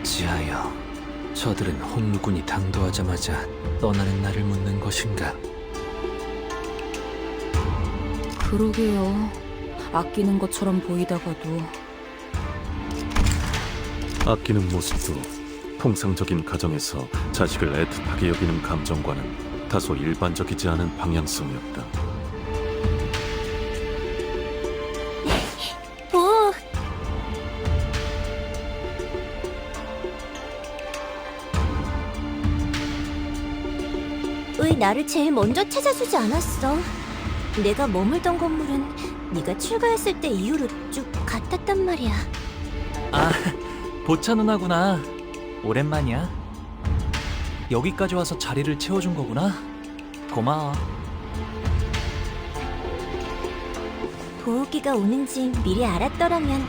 어찌하여 저들은 홍루군이 당도하자마자 떠나는 날을 묻는 것인가? 그러게요. 아끼는 것처럼 보이다가도. 아끼는 모습도 통상적인 가정에서 자식을 애틋하게 여기는 감정과는 다소 일반적이지 않은 방향성이었다. 뭐? 왜 나를 제일 먼저 찾아주지 않았어? 내가 머물던 건물은 네가 출가했을 때 이후로 쭉 같았단 말이야. 아, 보차 누나구나. 오랜만이야. 여기까지 와서 자리를 채워준 거구나. 고마워. 보호기가 오는지 미리 알았더라면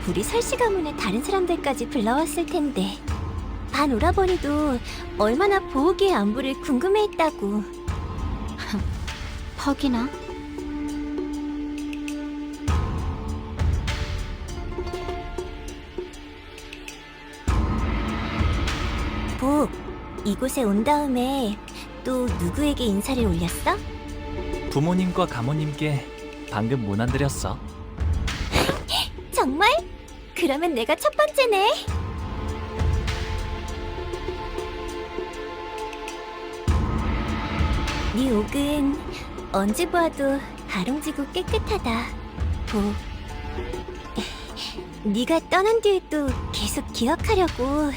우리 설씨 가문의 다른 사람들까지 불러왔을 텐데. 반 오라버니도 얼마나 보호기의 안부를 궁금해했다고. 퍽이나? 보, 이곳에 온 다음에 또 누구에게 인사를 올렸어? 부모님과 가모님께 방금 문안 드렸어. 정말? 그러면 내가 첫 번째네. 네 옥은 언제 보아도 아롱지고 깨끗하다. 보, 네가 떠난 뒤에도 계속 기억하려고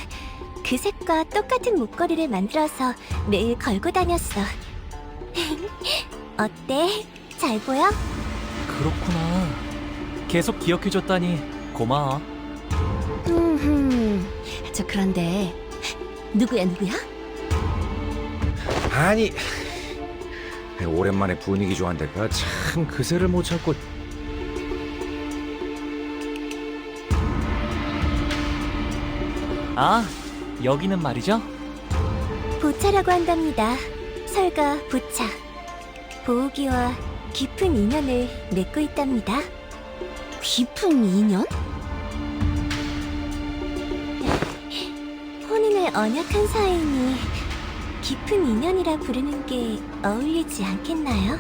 그 색과 똑같은 목걸이를 만들어서 매일 걸고 다녔어. 어때? 잘 보여? 그렇구나. 계속 기억해줬다니 고마워. 저 그런데 누구야? 아니, 오랜만에 분위기 좋아한데가 참 그새를 못 찾고. 아, 여기는 말이죠? 보차라고 한답니다. 설가 보차. 보호기와 깊은 인연을 맺고 있답니다. 깊은 인연? 혼인을 언약한 사이니 깊은 인연이라 부르는 게 어울리지 않겠나요?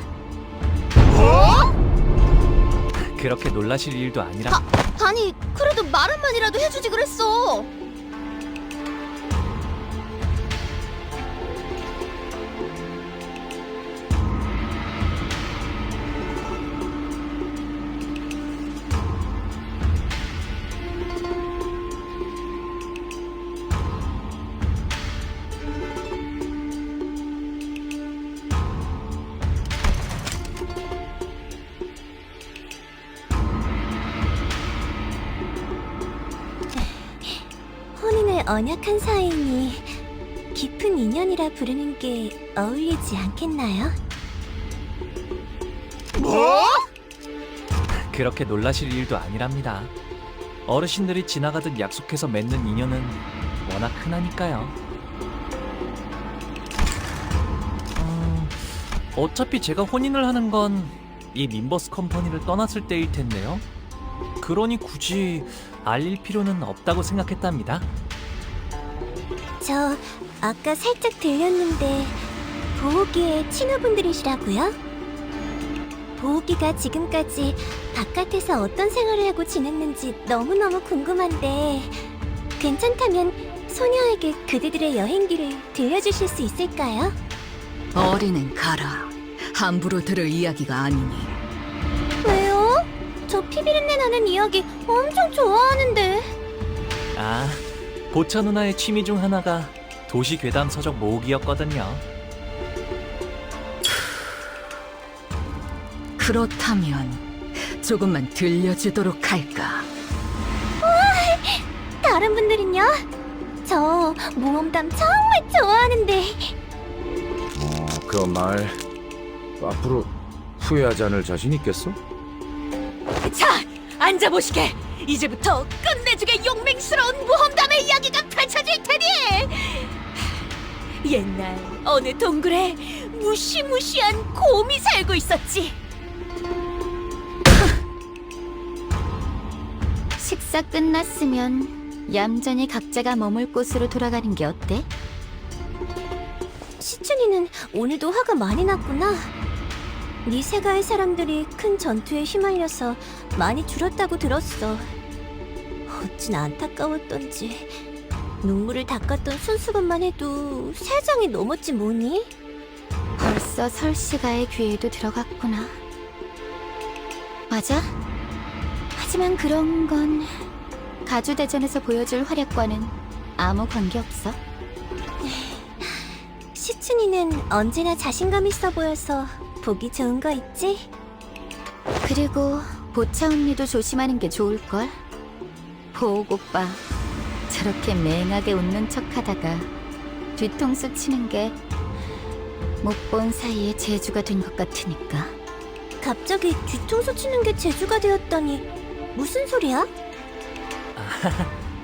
그렇게 놀라실 일도 아니라. 아니, 그래도 말 한마디라도 해주지 그랬어. 혼인을 언약한 사이니 깊은 인연이라 부르는 게 어울리지 않겠나요? 그렇게 놀라실 일도 아니랍니다. 어르신들이 지나가듯 약속해서 맺는 인연은 워낙 흔하니까요. 어차피 제가 혼인을 하는 건 이 민버스 컴퍼니를 떠났을 때일 텐데요. 그러니 알릴 필요는 없다고 생각했답니다. 저 아까 살짝 들렸는데 보호기의 친구분들이시라고요? 보호기가 지금까지 바깥에서 어떤 생활을 하고 지냈는지 너무너무 궁금한데 괜찮다면 소녀에게 그대들의 여행기를 들려주실 수 있을까요? 어린은 가라. 함부로 들을 이야기가 아니니. 왜요? 저 피비린내 나는 이야기 엄청 좋아하는데. 아, 보차 누나의 취미 중 하나가 도시 괴담 서적 모으기였거든요. 그렇다면 조금만 들려주도록 할까? 다른 분들은요? 저 모험담 정말 좋아하는데. 그 말 앞으로 후회하지 않을 자신 있겠어? 자, 앉아보시게. 이제부터 끝내주게 용맹스러운 모험담의 이야기가 펼쳐질 테니 옛날 어느 동굴에 무시무시한 곰이 살고 있었지. 식사 끝났으면 얌전히 각자가 머물 곳으로 돌아가는 게 어때? 시춘이는 오늘도 화가 많이 났구나. 네 세가의 사람들이 큰 전투에 휘말려서 많이 줄었다고 들었어. 어찌나 안타까웠던지. 눈물을 닦았던 손수건만 해도 3장이 넘었지 뭐니? 벌써 설씨가의 귀에도 들어갔구나. 맞아. 하지만 그런 건 가주대전에서 보여줄 활약과는 아무 관계없어. 시춘이는 언제나 자신감 있어 보여서 보기 좋은 거 있지? 그리고 보차 언니도 조심하는 게 좋을걸. 보옥 오빠 저렇게 맹하게 웃는 척하다가 뒤통수 치는 게 못 본 사이에 재주가 된 것 같으니까. 갑자기 뒤통수 치는 게 재주가 되었다니 무슨 소리야?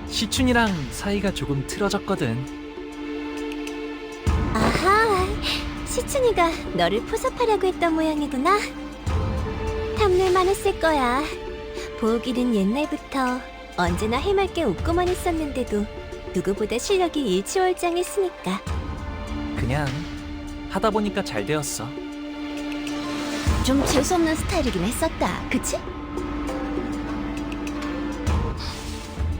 시춘이랑 사이가 조금 틀어졌거든. 아하, 시춘이가 너를 포섭하려고 했던 모양이구나. 탐낼만 했을 거야. 보기는 옛날부터 언제나 해맑게 웃고만 있었는데도 누구보다 실력이 일치월장했으니까. 그냥 하다 보니까 잘 되었어. 좀 재수없는 스타일이긴 했었다. 그치?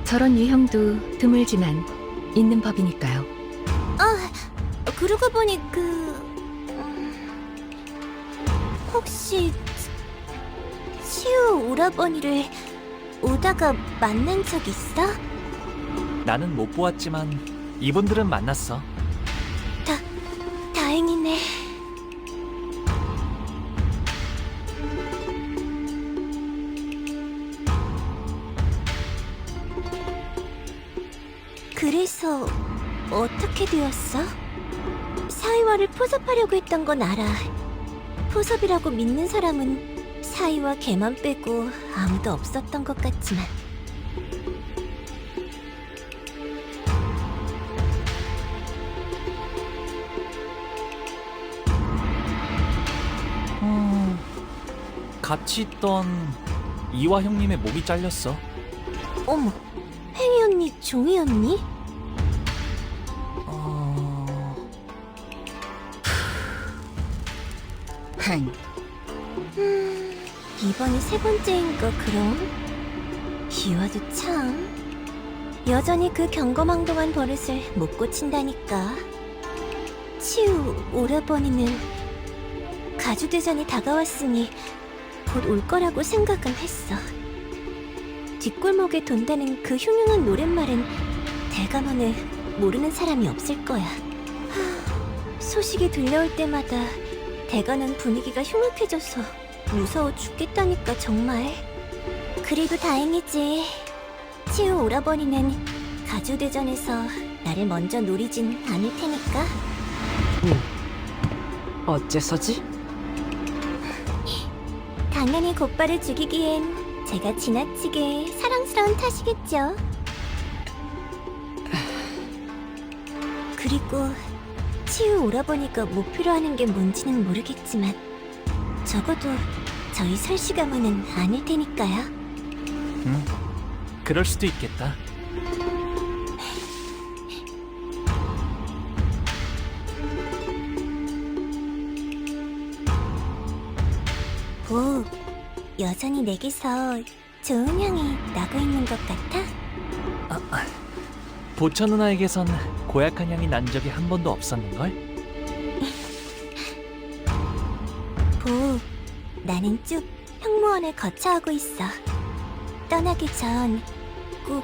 저런 유형도 드물지만 있는 법이니까요. 그러고 보니 혹시 치우 오라버니를 오다가 만난 적 있어? 나는 못 보았지만 이분들은 만났어. 다행이네. 그래서 어떻게 되었어? 사이와를 포섭하려고 했던 건 알아. 포섭이라고 믿는 사람은 사이와 걔만 빼고 아무도 없었던 것 같지만. 같이 있던 이화 형님의 목이 잘렸어. 어머, 팽이 언니, 종이 언니? 팽. 이번이 3번째인가 그럼? 이화도 참 여전히 그 경거망동한 버릇을 못 고친다니까. 치우 오라버니는 가주대전이 다가왔으니 곧 올 거라고 생각은 했어. 뒷골목에 돈다는 그 흉흉한 노랫말은 대감원을 모르는 사람이 없을 거야. 소식이 들려올 때마다 대관원 분위기가 흉악해져서 무서워 죽겠다니까 정말. 그래도 다행이지. 치우 오라버니는 가주대전에서 나를 먼저 노리진 않을 테니까. 어째서지? 당연히 곧바를 죽이기엔 제가 지나치게 사랑스러운 탓이겠죠. 그리고 치우 오라버니가 목표로 하는 게 뭔지는 모르겠지만 적어도 저희 설씨 가문은 아닐 테니까요. 그럴 수도 있겠다. 오, 여전히 내게서 좋은 향이 나고 있는 것 같아? 보처 누나에게선 고약한 향이 난 적이 한 번도 없었는걸? 보, 나는 쭉 형무원을 거쳐하고 있어. 떠나기 전 꼭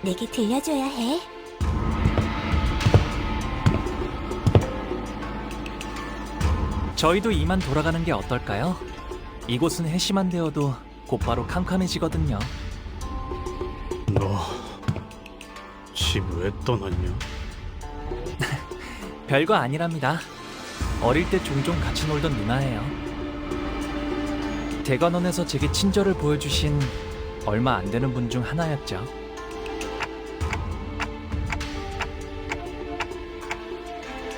내게 들려줘야 해. 저희도 이만 돌아가는 게 어떨까요? 이곳은 해시만 되어도 곧바로 캄캄해지거든요. 너 집 왜 떠났냐? 별거 아니랍니다. 어릴 때 종종 같이 놀던 누나예요. 대관원에서 제게 친절을 보여주신 얼마 안 되는 분 중 하나였죠.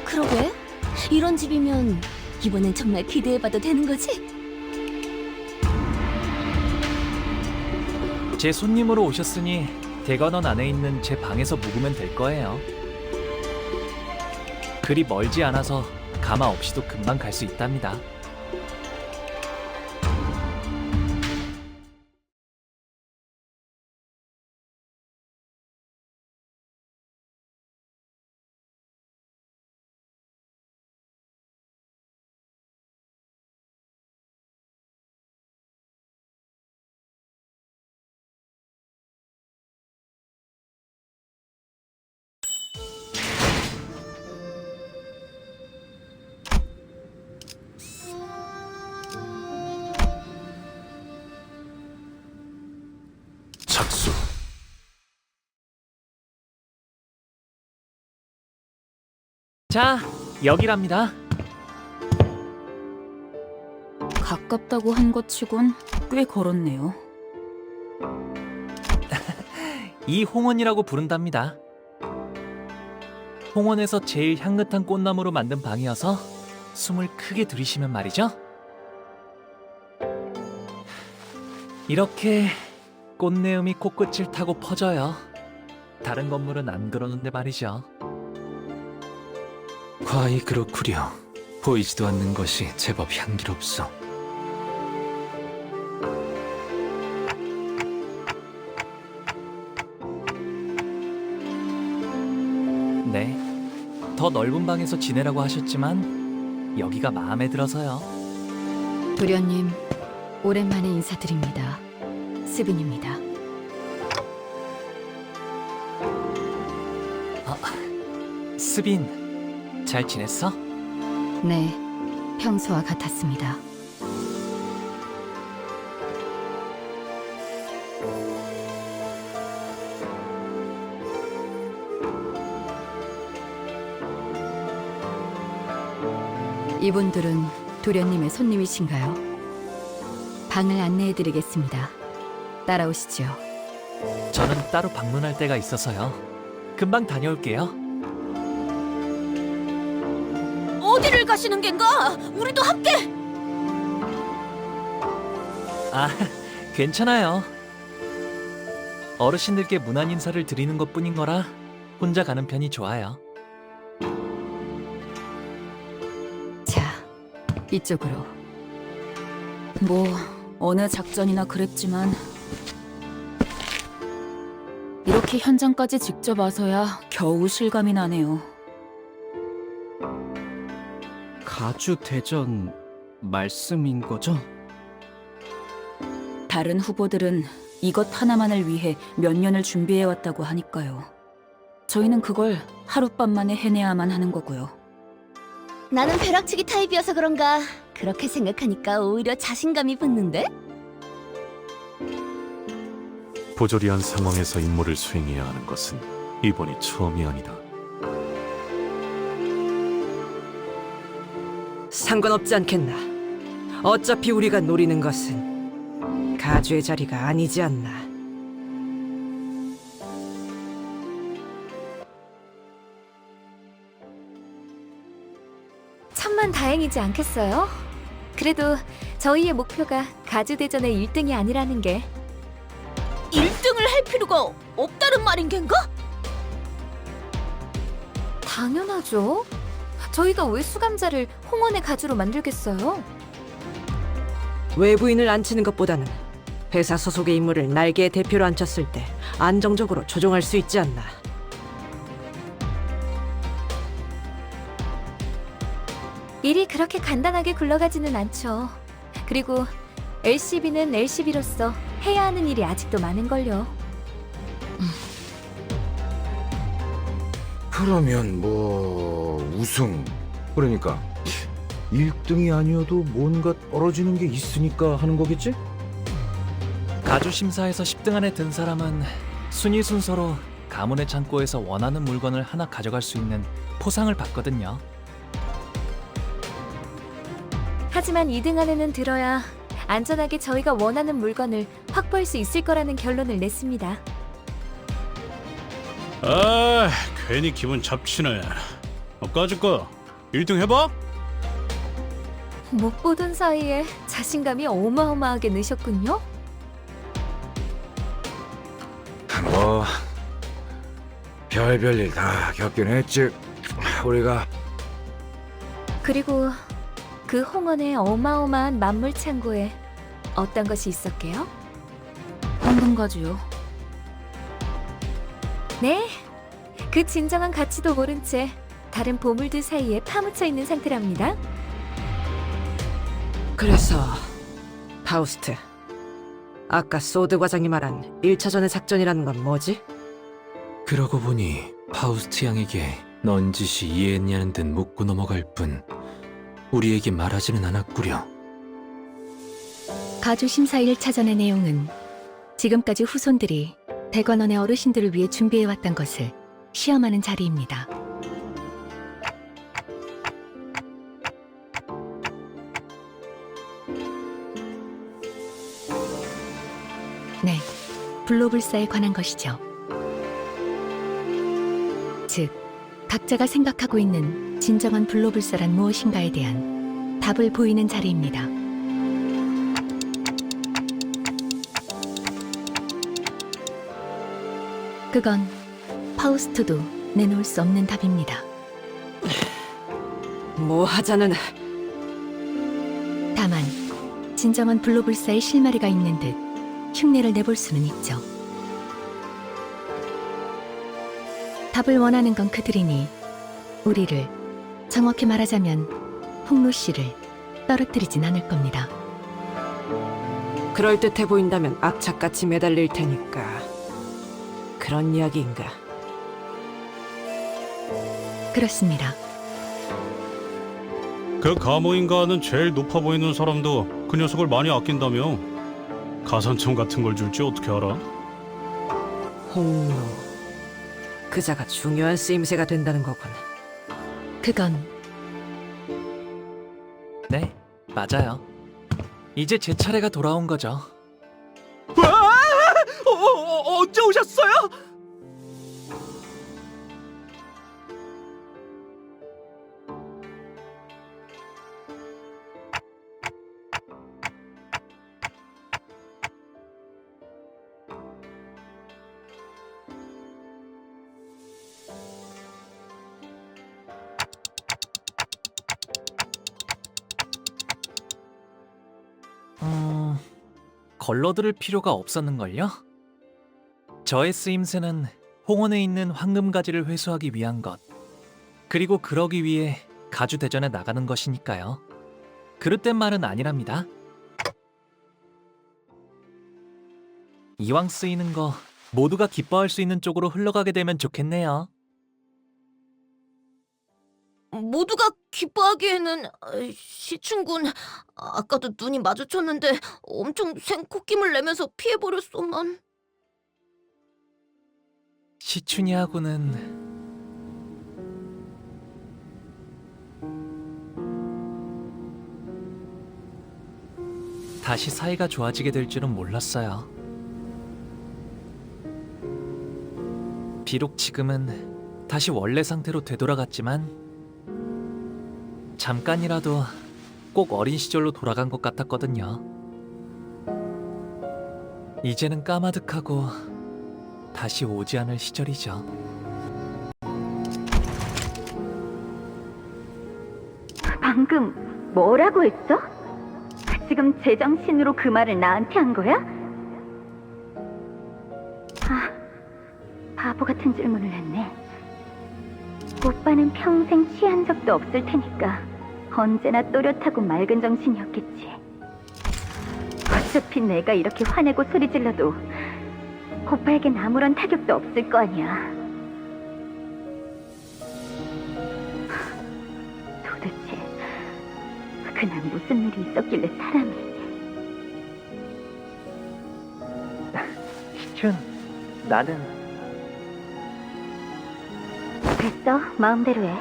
그러게? 이런 집이면 이번엔 정말 기대해봐도 되는 거지? 제 손님으로 오셨으니 대관원 안에 있는 제 방에서 묵으면 될 거예요. 그리 멀지 않아서 가마 없이도 금방 갈 수 있답니다. 착수. 자, 여기랍니다. 가깝다고 한 것 치곤 꽤 걸었네요. 이 홍원이라고 부른답니다. 홍원에서 제일 향긋한 꽃나무로 만든 방이어서 숨을 크게 들이쉬면 말이죠. 이렇게 꽃내음이 코끝을 타고 퍼져요. 다른 건물은 안 그러는데 말이죠. 과히 그렇구려. 보이지도 않는 것이 제법 향기롭소. 네, 더 넓은 방에서 지내라고 하셨지만 여기가 마음에 들어서요. 도련님, 오랜만에 인사드립니다. 스빈입니다. 스빈, 잘 지냈어? 네, 평소와 같았습니다. 이분들은 도련님의 손님이신가요? 방을 안내해드리겠습니다. 따라오시죠. 저는 따로 방문할 때가 있어서요. 금방 다녀올게요. 어디를 가시는 겐가? 우리도 함께. 아, 괜찮아요. 어르신들께 문안 인사를 드리는 것뿐인 거라 혼자 가는 편이 좋아요. 자, 이쪽으로. 뭐 어느 작전이나 그랬지만 이렇게 현장까지 직접 와서야 겨우 실감이 나네요. 가주 대전 말씀인 거죠? 다른 후보들은 이것 하나만을 위해 몇 년을 준비해왔다고 하니까요. 저희는 그걸 하룻밤 만에 해내야만 하는 거고요. 나는 벼락치기 타입이어서 그런가 그렇게 생각하니까 오히려 자신감이 붙는데? 부조리한 상황에서 임무를 수행해야 하는 것은 이번이 처음이 아니다. 상관없지 않겠나. 어차피 우리가 노리는 것은 가주의 자리가 아니지 않나. 천만 다행이지 않겠어요? 그래도 저희의 목표가 가주대전의 1등이 아니라는 게 1등을 할 필요가 없다는 말인 겐가? 당연하죠. 저희가 왜 수감자를 홍원의 가주로 만들겠어요? 외부인을 앉히는 것보다는 회사 소속의 인물을 날개의 대표로 앉혔을 때 안정적으로 조종할 수 있지 않나. 일이 그렇게 간단하게 굴러가지는 않죠. 그리고 LCB는 LCB로서 해야 하는 일이 아직도 많은걸요. 그러면 뭐 우승 그러니까 1등이 아니어도 뭔가 떨어지는 게 있으니까 하는 거겠지? 가주 심사에서 10등 안에 든 사람은 순위 순서로 가문의 창고에서 원하는 물건을 하나 가져갈 수 있는 포상을 받거든요. 하지만 2등 안에는 들어야 안전하게 저희가 원하는 물건을 확보할 수 있을 거라는 결론을 냈습니다. 아, 괜히 기분 잡치네. 까짓거 1등 해봐? 못 보던 사이에 자신감이 어마어마하게 느셨군요. 뭐 별별 일 다 겪긴 했지. 우리가 그리고 그 홍원의 어마어마한 만물 창고에 어떤 것이 있었게요? 황금가지요. 네, 그 진정한 가치도 모른 채 다른 보물들 사이에 파묻혀 있는 상태랍니다. 그래서 파우스트, 아까 소드 과장이 말한 1차전의 작전이라는 건 뭐지? 그러고 보니 파우스트 양에게 넌지시 이해했냐는 듯 묻고 넘어갈 뿐 우리에게 말하지는 않았구려. 가주 심사 1차전의 내용은 지금까지 후손들이 대관원의 어르신들을 위해 준비해왔던 것을 시험하는 자리입니다. 네, 불로불사에 관한 것이죠. 즉, 각자가 생각하고 있는 진정한 불로불사란 무엇인가에 대한 답을 보이는 자리입니다. 그건 파우스트도 내놓을 수 없는 답입니다. 뭐 하자는 다만 진정한 불로불사의 실마리가 있는 듯 흉내를 내볼 수는 있죠. 답을 원하는 건 그들이니 우리를, 정확히 말하자면 홍로 씨를 떨어뜨리진 않을 겁니다. 그럴듯해 보인다면 악착같이 매달릴 테니까 그런 이야기인가? 그렇습니다. 그 가모인가는 제일 높아 보이는 사람도 그 녀석을 많이 아낀다며. 가산점 같은 걸 줄지 어떻게 알아? 홍로, 그자가 중요한 쓰임새가 된다는 거군. 그건 네, 맞아요. 이제 제 차례가 돌아온 거죠. 언제 오셨어요? 걸러들을 필요가 없었는걸요? 저의 쓰임새는 홍원에 있는 황금가지를 회수하기 위한 것, 그리고 그러기 위해 가주 대전에 나가는 것이니까요. 그릇된 말은 아니랍니다. 이왕 쓰이는 거 모두가 기뻐할 수 있는 쪽으로 흘러가게 되면 좋겠네요. 모두가 기뻐하기에는 시춘군 아까도 눈이 마주쳤는데 엄청 생콧김을 내면서 피해버렸소만. 시춘이하고는 다시 사이가 좋아지게 될 줄은 몰랐어요. 비록 지금은 다시 원래 상태로 되돌아갔지만 잠깐이라도 꼭 어린 시절로 돌아간 것 같았거든요. 이제는 까마득하고 다시 오지 않을 시절이죠. 방금 뭐라고 했어? 지금 제정신으로 그 말을 나한테 한 거야? 아, 바보 같은 질문을 했네. 오빠는 평생 취한 적도 없을 테니까 언제나 또렷하고 맑은 정신이었겠지. 어차피 내가 이렇게 화내고 소리 질러도 오빠에겐 아무런 타격도 없을 거 아니야. 도대체 그날 무슨 일이 있었길래 사람이... 시춘, 나는... 됐어, 마음대로 해.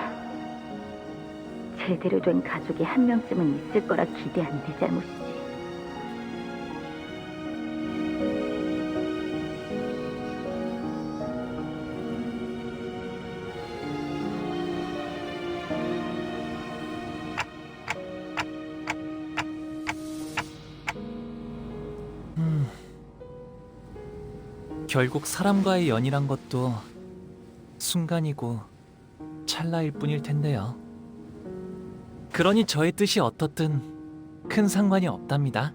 제대로 된 가족이 한 명쯤은 있을 거라 기대한 내 잘못이지. 결국 사람과의 연이란 것도 순간이고 찰나일 뿐일 텐데요. 그러니 저의 뜻이 어떻든 큰 상관이 없답니다.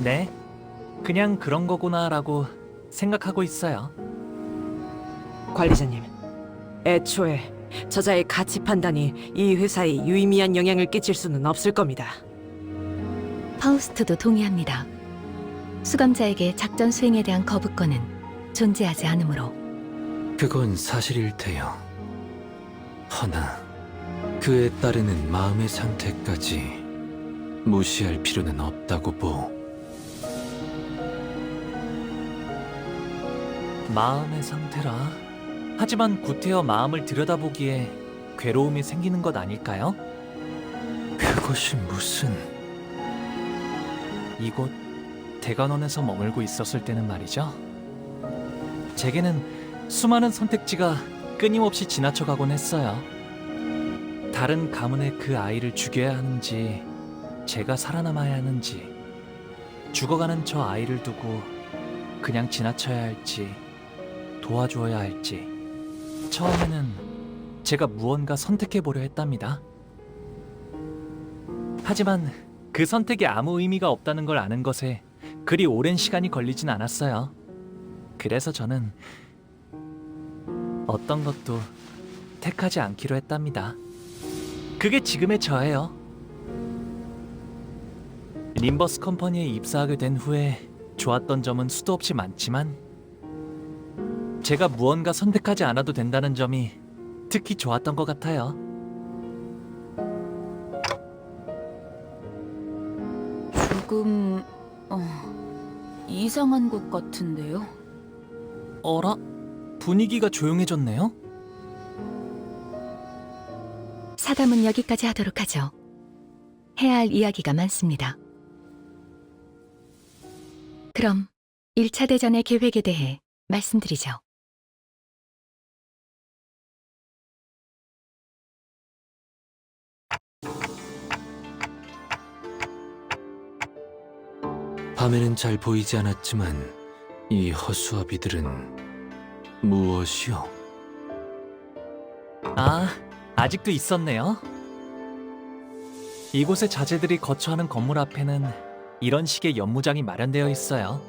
네, 그냥 그런 거구나라고 생각하고 있어요. 관리자님, 애초에 저자의 가치 판단이 이 회사에 유의미한 영향을 끼칠 수는 없을 겁니다. 파우스트도 동의합니다. 수감자에게 작전 수행에 대한 거부권은 존재하지 않으므로 그건 사실일 테요. 허나 그에 따르는 마음의 상태까지 무시할 필요는 없다고 보. 마음의 상태라. 하지만 구태여 마음을 들여다보기에 괴로움이 생기는 것 아닐까요? 그것이 무슨... 이곳 대관원에서 머물고 있었을 때는 말이죠. 제게는 수많은 선택지가 끊임없이 지나쳐가곤 했어요. 다른 가문의 그 아이를 죽여야 하는지, 제가 살아남아야 하는지, 죽어가는 저 아이를 두고 그냥 지나쳐야 할지, 도와주어야 할지. 처음에는 제가 무언가 선택해보려 했답니다. 하지만 그 선택이 아무 의미가 없다는 걸 아는 것에 그리 오랜 시간이 걸리진 않았어요. 그래서 저는 어떤 것도 택하지 않기로 했답니다. 그게 지금의 저예요. 림버스 컴퍼니에 입사하게 된 후에 좋았던 점은 수도 없이 많지만 제가 무언가 선택하지 않아도 된다는 점이 특히 좋았던 것 같아요. 조금 이상한 것 같은데요. 어라? 분위기가 조용해졌네요? 사담은 여기까지 하도록 하죠. 해야 할 이야기가 많습니다. 그럼 1차 대전의 계획에 대해 말씀드리죠. 밤에는 잘 보이지 않았지만 이 허수아비들은 무엇이요? 아, 아직도 있었네요. 이곳의 자재들이 거처하는 건물 앞에는 이런 식의 연무장이 마련되어 있어요.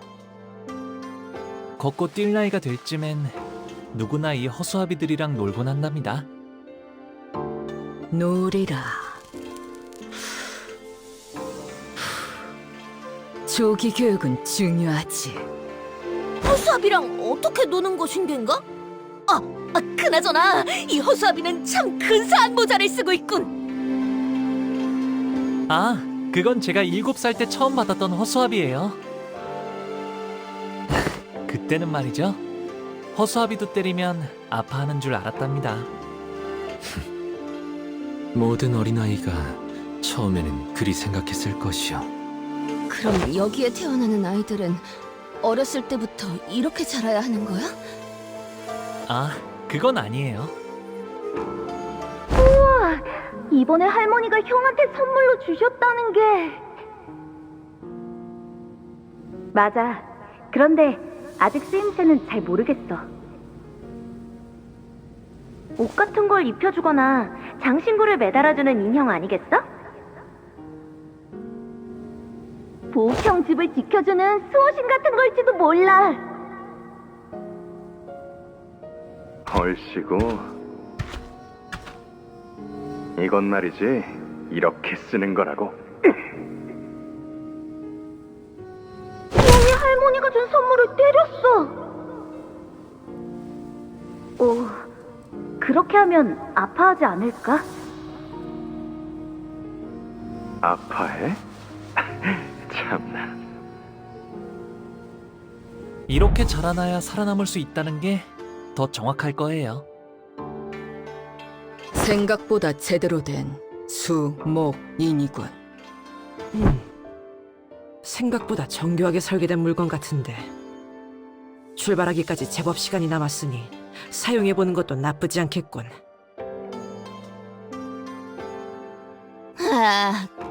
걷고 뛸 나이가 될 쯤엔 누구나 이 허수아비들이랑 놀곤 한답니다. 놀이라. 조기 교육은 중요하지. 허수아비랑 어떻게 노는 것인겐가? 그나저나 이 허수아비는 참 근사한 모자를 쓰고 있군. 아, 그건 제가 7살 때 처음 받았던 허수아비예요. 그때는 말이죠. 허수아비도 때리면 아파하는 줄 알았답니다. 모든 어린아이가 처음에는 그리 생각했을 것이요. 그럼 여기에 태어나는 아이들은 어렸을 때부터 이렇게 자라야 하는 거야? 아, 그건 아니에요. 이번에 할머니가 형한테 선물로 주셨다는 게... 맞아. 그런데 아직 쓰임새는 잘 모르겠어. 옷 같은 걸 입혀주거나 장신구를 매달아주는 인형 아니겠어? 보호형 집을 지켜주는 수호신 같은 걸지도 몰라. 얼씨구, 이건 말이지 이렇게 쓰는 거라고. 형이 할머니가 준 선물을 때렸어. 그렇게 하면 아파하지 않을까? 아파해? 참나. 이렇게 자라나야 살아남을 수 있다는 게 더 정확할 거예요. 생각보다 제대로 된 수목인이군. 생각보다 정교하게 설계된 물건 같은데 출발하기까지 제법 시간이 남았으니 사용해보는 것도 나쁘지 않겠군.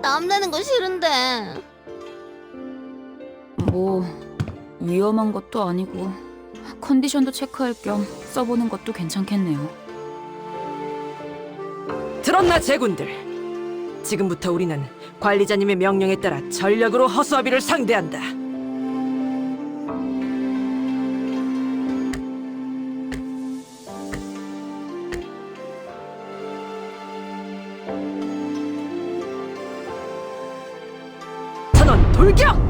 땀내는 거 싫은데. 뭐 위험한 것도 아니고 컨디션도 체크할 겸 써보는 것도 괜찮겠네요. 들었나 제군들? 지금부터 우리는 관리자님의 명령에 따라 전력으로 허수아비를 상대한다. 전원 돌격!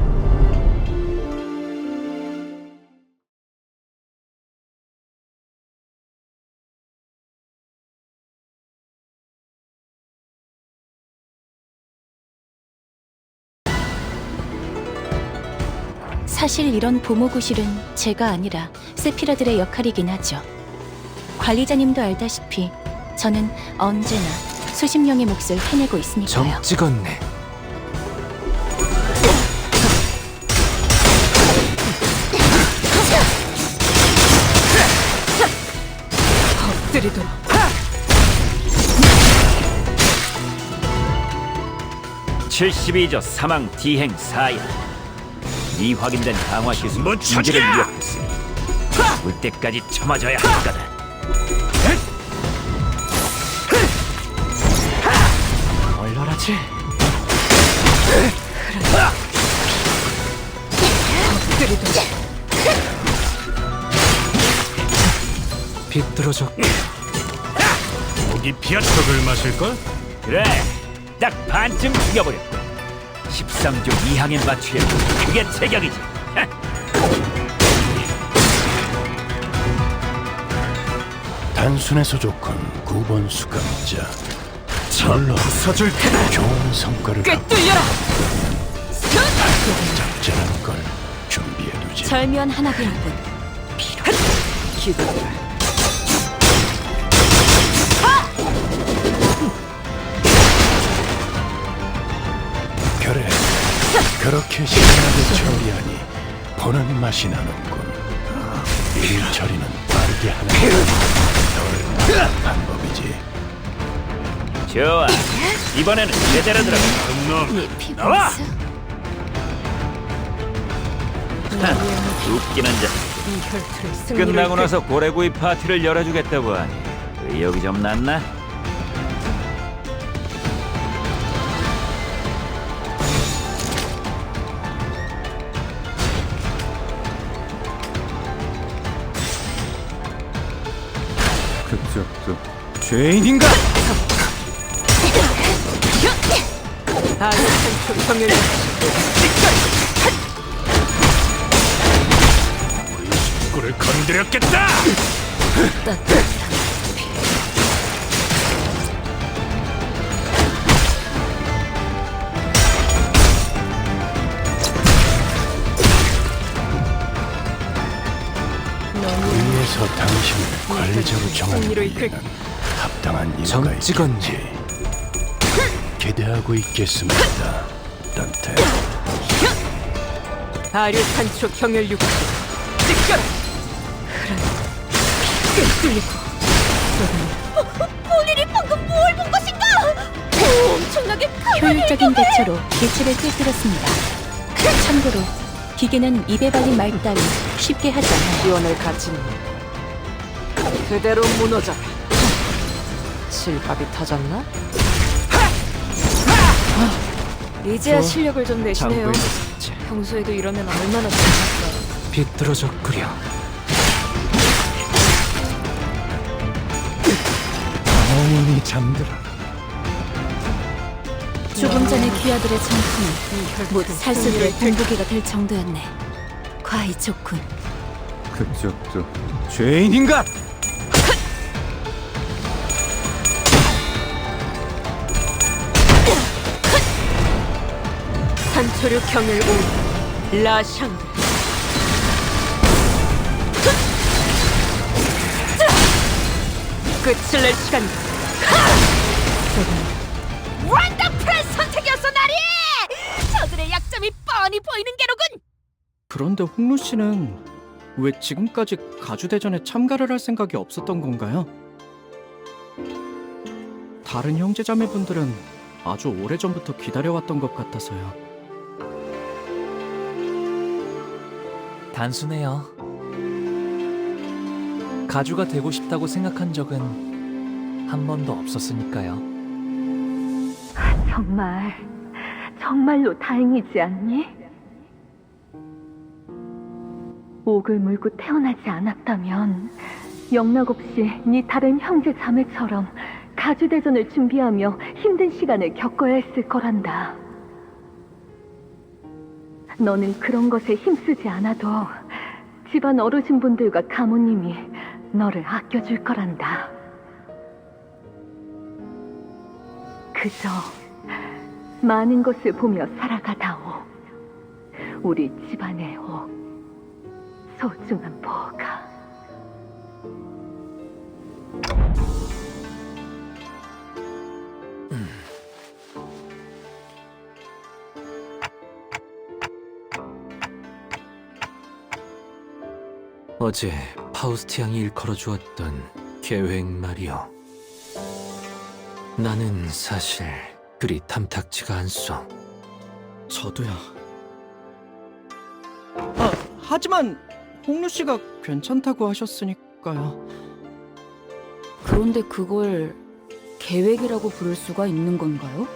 사실 이런 보모구실은 제가 아니라 세피라들의 역할이긴 하죠. 관리자님도 알다시피 저는 언제나 수십 명의 몫을 해내고 있으니까요. 점 찍었네. 엎드리도록. 72조 사망 디행 사야. 이 확인된 강화 기술 인재를 위협했으니 올 때까지 참아줘야 할 거다. 얼얼하지? 엎드리도록. 비뚤어져. 목이 피하 척을 마실걸? 그래, 딱 반쯤 죽여버렸고 13조 2항에 맞추려 그게 제격이지. 단순해서 좋군 9번 수감자. 절로 부숴줄 테다. 좋은 성과를 꿰뚫려라! 적절한 걸 준비해두지. 절묘한 하나비였군. 기도해라. 그래, 그렇게 시원하게 처리하니 보는 맛이 나는군. 일 처리는 빠르게 하는 게 방법이지. 좋아, 이번에는 제대로 들어가. 나와! 웃기는 자식. 끝나고 나서 고래구이 파티를 열어주겠다고 하니 의욕이 좀 났나? 그쪽도 죄인인가? 아니, 경멸. 꿀을 건드렸겠다! 위에서 당신을 관리자로 정하는 데에는 합당한 이유가 점 찍었네. 있겠지. 기대하고 있겠습니다, 던테. 아류탄초 경혈6 찌꺼라! 꿰뚫리고. 폴리리 방금 뭘 본 것인가? 엄청나게 효율적인 대처로 개체를 꿰뚫었습니다. 참고로 기계는 입에 발린 말 따위 쉽게 하지 않아요. 기원을 갖추는 그대로 무너져라. 실밥이 터졌나? 이제야 실력을 좀 내시네요. 평소에도 이러면 얼마나 좋았어요. 비뚤어져 끓여. 영원히 잠들어. 조금 전에 귀하들의 전투는 모두 살수들의 공부기가 될 정도였네. 과히 좋군. 그쪽도 죄인인가? 초류 경혈 오 라샹드. 끝을 낼 시간이다. 원더풀한 선택이었어, 나리! 저들의 약점이 뻔히 보이는 게로군! 그런데 홍루 씨는 왜 지금까지 가주대전에 참가를 할 생각이 없었던 건가요? 다른 형제자매분들은 아주 오래전부터 기다려왔던 것 같아서요. 단순해요. 가주가 되고 싶다고 생각한 적은 한 번도 없었으니까요. 정말로 다행이지 않니? 옥을 물고 태어나지 않았다면 영락 없이 네 다른 형제 자매처럼 가주대전을 준비하며 힘든 시간을 겪어야 했을 거란다. 너는 그런 것에 힘쓰지 않아도 집안 어르신분들과 가모님이 너를 아껴줄 거란다. 그저 많은 것을 보며 살아가다오. 우리 집안의 옥, 소중한 보가. 어제 파우스트 양이 일컬어 주었던 계획 말이오. 나는 사실 그리 탐탁지가 않소. 저도요. 하지만 홍루 씨가 괜찮다고 하셨으니까요. 그런데 그걸 계획이라고 부를 수가 있는 건가요?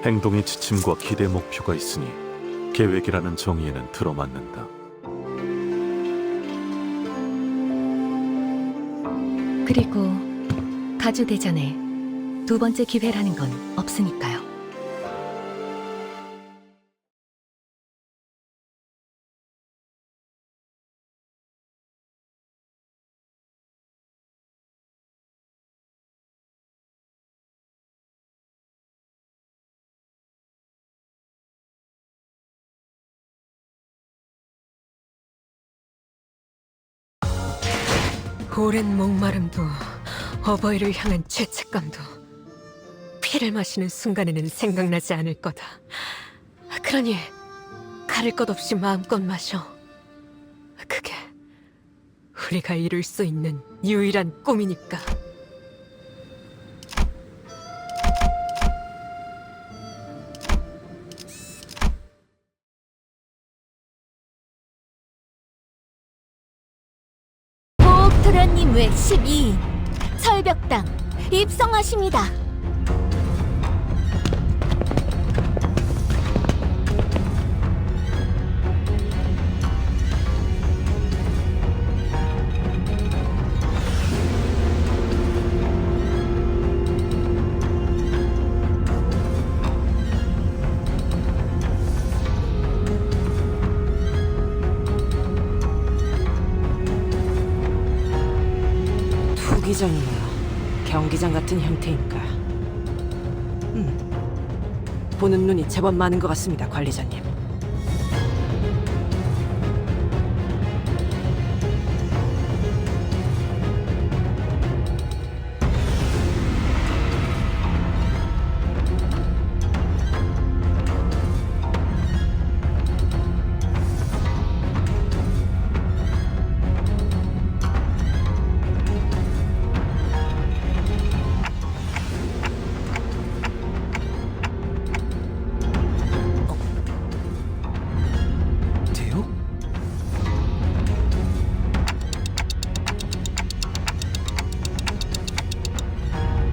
행동의 지침과 기대 목표가 있으니 계획이라는 정의에는 들어맞는다. 그리고 가주대전에 두 번째 기회라는 건 없으니까요. 오랜 목마름도 어버이를 향한 죄책감도 피를 마시는 순간에는 생각나지 않을 거다. 그러니 가릴 것 없이 마음껏 마셔. 그게 우리가 이룰 수 있는 유일한 꿈이니까. 보옥토라님 외 12인 설벽당 입성하십니다. 투기장이나 경기장 같은 형태인가? 보는 눈이 제법 많은 것 같습니다, 관리자님.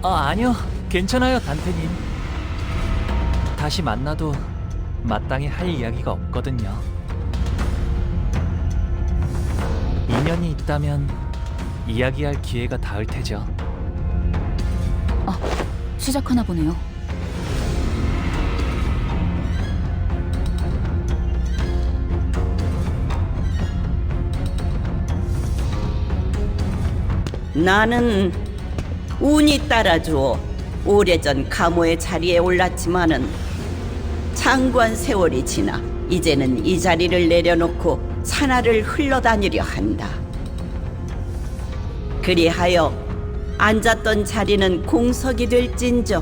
아니요. 괜찮아요, 단테님. 다시 만나도 마땅히 할 이야기가 없거든요. 인연이 있다면 이야기할 기회가 닿을 테죠. 시작하나 보네요. 나는 운이 따라주어 오래전 가모의 자리에 올랐지만은 상관 세월이 지나 이제는 이 자리를 내려놓고 산하를 흘러다니려 한다. 그리하여 앉았던 자리는 공석이 될진저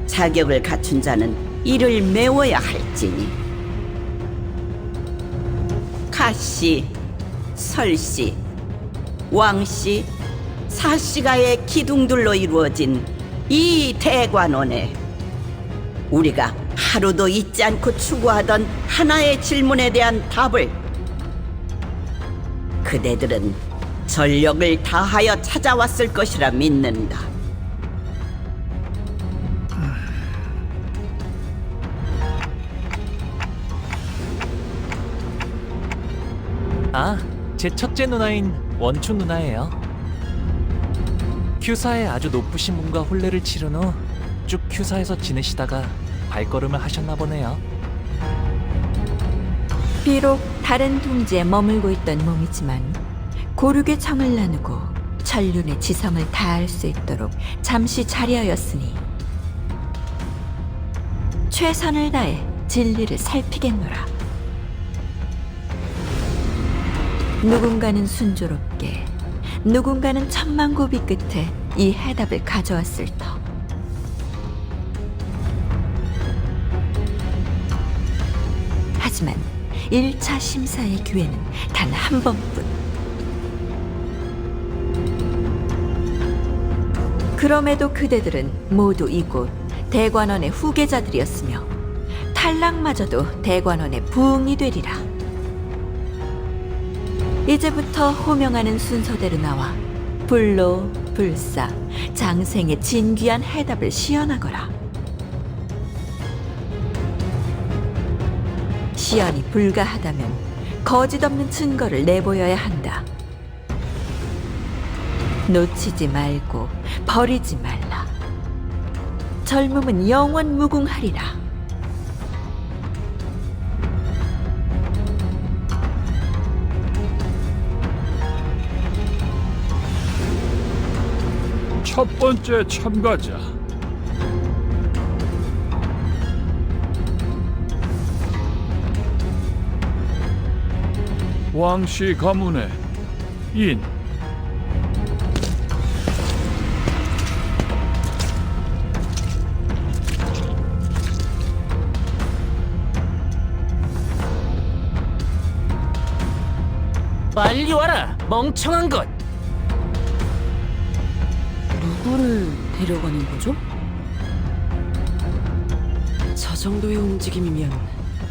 자격을 갖춘 자는 이를 메워야 할지니 가씨, 설씨, 왕씨, 사씨가의 기둥들로 이루어진 이 대관원에 우리가 하루도 잊지 않고 추구하던 하나의 질문에 대한 답을 그대들은 전력을 다하여 찾아왔을 것이라 믿는다. 아, 제 첫째 누나인 원춘 누나예요. 큐사에 아주 높으신 분과 혼례를 치른 후 쭉 큐사에서 지내시다가 발걸음을 하셨나 보네요. 비록 다른 둥지에 머물고 있던 몸이지만 고륙의 정을 나누고 천륜의 지성을 다할 수 있도록 잠시 자리하였으니 최선을 다해 진리를 살피겠노라. 누군가는 순조롭게, 누군가는 천만고비 끝에 이 해답을 가져왔을 터. 하지만 1차 심사의 기회는 단 한 번뿐. 그럼에도 그대들은 모두 이곳 대관원의 후계자들이었으며 탈락마저도 대관원의 부응이 되리라. 이제부터 호명하는 순서대로 나와 불로, 불사, 장생의 진귀한 해답을 시연하거라. 시연이 불가하다면 거짓 없는 증거를 내보여야 한다. 놓치지 말고 버리지 말라. 젊음은 영원 무궁하리라. 첫 번째 참가자 왕씨 가문의 인 빨리 와라, 멍청한 것! 누구를 데려가는 거죠? 저 정도의 움직임이면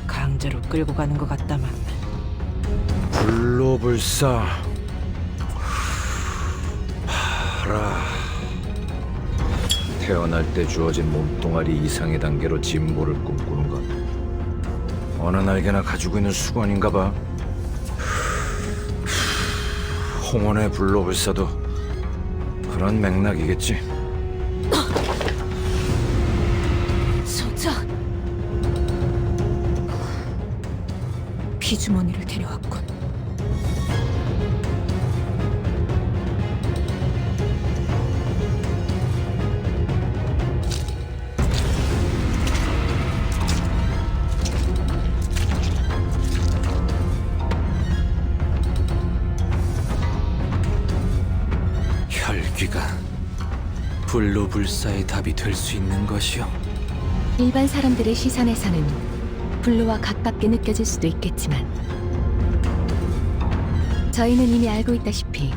강제로 끌고 가는 것 같다만. 불로불사 하라. 태어날 때 주어진 몸뚱아리 이상의 단계로 진보를 꿈꾸는 것 어느 날개나 가지고 있는 수건인가 봐. 홍원의 불로불사도 그런 맥락이겠지. 소작! 피주머니를 데려왔군. 혈귀가 불로불사의 답이 될 수 있는 것이요? 일반 사람들의 시선에서는 불로와 가깝게 느껴질 수도 있겠지만 저희는 이미 알고 있다시피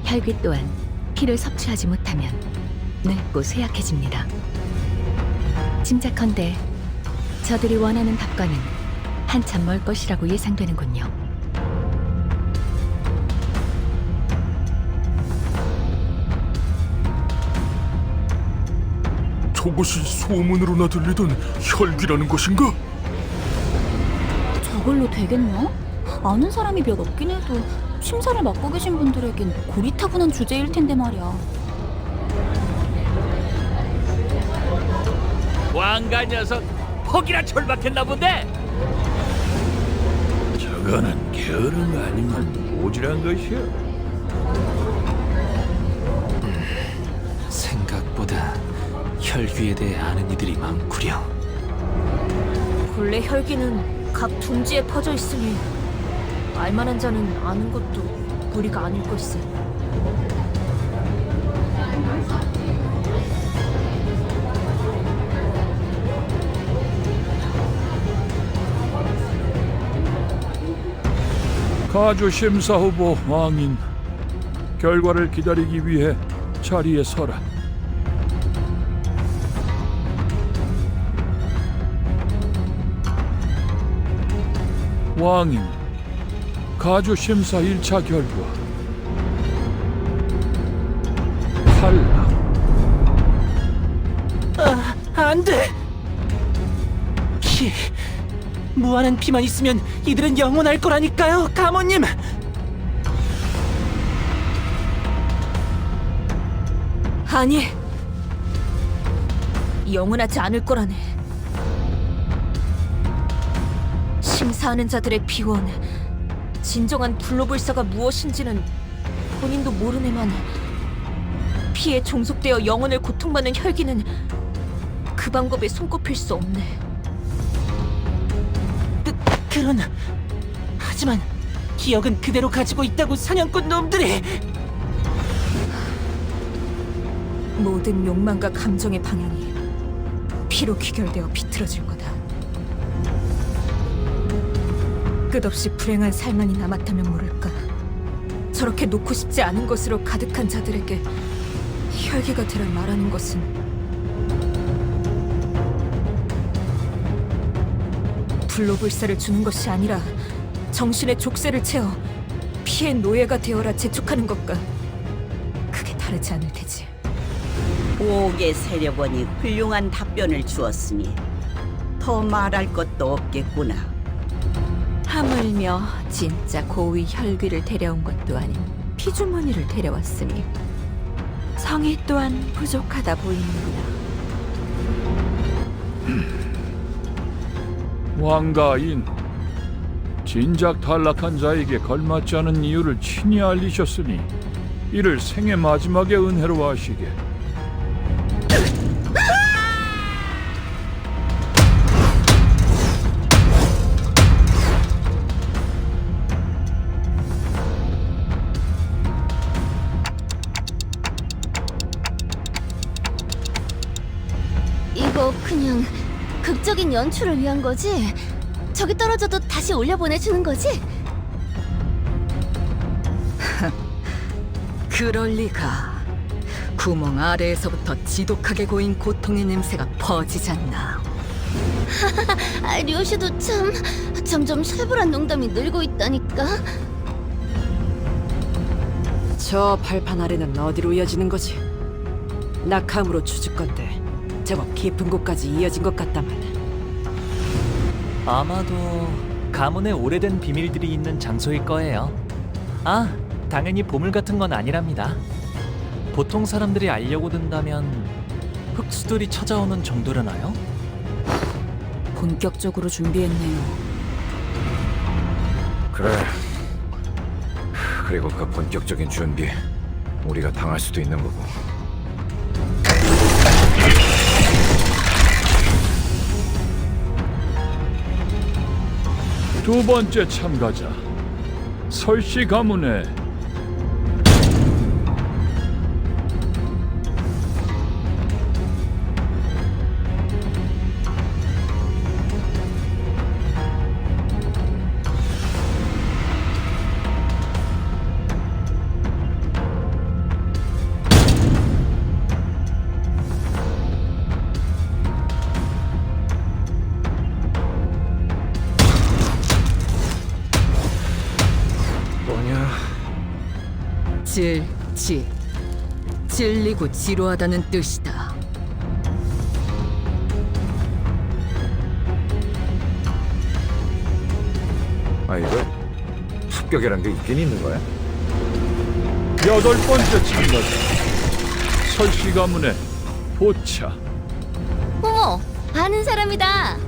혈귀 또한 피를 섭취하지 못하면 늙고 쇠약해집니다. 짐작컨대 저들이 원하는 답과는 한참 멀 것이라고 예상되는군요. 저것이 소문으로나 들리던 혈귀라는 것인가? 저걸로 되겠나? 아는 사람이 몇 없긴 해도 심사를 맡고 계신 분들에겐 고리타분한 주제일 텐데 말이야. 왕가 녀석 혹이나 철박했나 본데. 저거는 게으른 거 아니면 오지랖 것이야. 생각보다 혈귀에 대해 아는 이들이 많구려. 본래 혈기는 각 둥지에 퍼져 있으니 알만한 자는 아는 것도 무리가 아닐 걸세. 가주 심사 후보 왕인, 결과를 기다리기 위해 자리에 서라. 왕인, 가주 심사 1차 결과 탈락. 안 돼! 피... 무한한 피만 있으면 이들은 영원할 거라니까요, 가모님! 아니, 영원하지 않을 거라네. 심사하는 자들의 비원, 진정한 불로불사가 무엇인지는 본인도 모르네만 피에 종속되어 영혼을 고통받는 혈기는 그 방법에 손꼽힐 수 없네. 하지만 기억은 그대로 가지고 있다고 사냥꾼 놈들이! 모든 욕망과 감정의 방향이 피로 귀결되어 비틀어질 거다. 끝없이 불행한 삶만이 남았다면 모를까. 저렇게 놓고 싶지 않은 것으로 가득한 자들에게 혈기가 되라 말하는 것은 불로불사를 주는 것이 아니라 정신의 족쇄를 채워 피의 노예가 되어라 재촉하는 것과 크게 다르지 않을 테지. 보옥의 세력원이 훌륭한 답변을 주었으니 더 말할 것도 없겠구나. 하물며 진짜 고위 혈귀를 데려온 것도 아닌 피주머니를 데려왔으니 성의 또한 부족하다 보이는구나. 왕가인, 진작 탈락한 자에게 걸맞지 않은 이유를 친히 알리셨으니 이를 생애 마지막의 은혜로 하시게. 이거 그냥 극적인 연출을 위한 거지? 저기 떨어져도 다시 올려보내주는 거지? 그럴 리가. 구멍 아래에서부터 지독하게 고인 고통의 냄새가 퍼지잖나. 류슈도 참 점점 살벌한 농담이 늘고 있다니까. 저 발판 아래는 어디로 이어지는 거지? 낙함으로 추측건데 제법 깊은 곳까지 이어진 것 같다만. 아마도 가문의 오래된 비밀들이 있는 장소일 거예요. 아, 당연히 보물 같은 건 아니랍니다. 보통 사람들이 알려고 든다면 흑수들이 찾아오는 정도려나요? 본격적으로 준비했네요. 그래. 그리고 그 본격적인 준비 우리가 당할 수도 있는 거고. 두 번째 참가자, 설씨 가문의 찔리고 지루하다는 뜻이다. 아, 이거 합격이란 게 있긴 있는 거야? 여덟 번째 참가자, 설씨 가문의 보차. 어머, 아는 사람이다.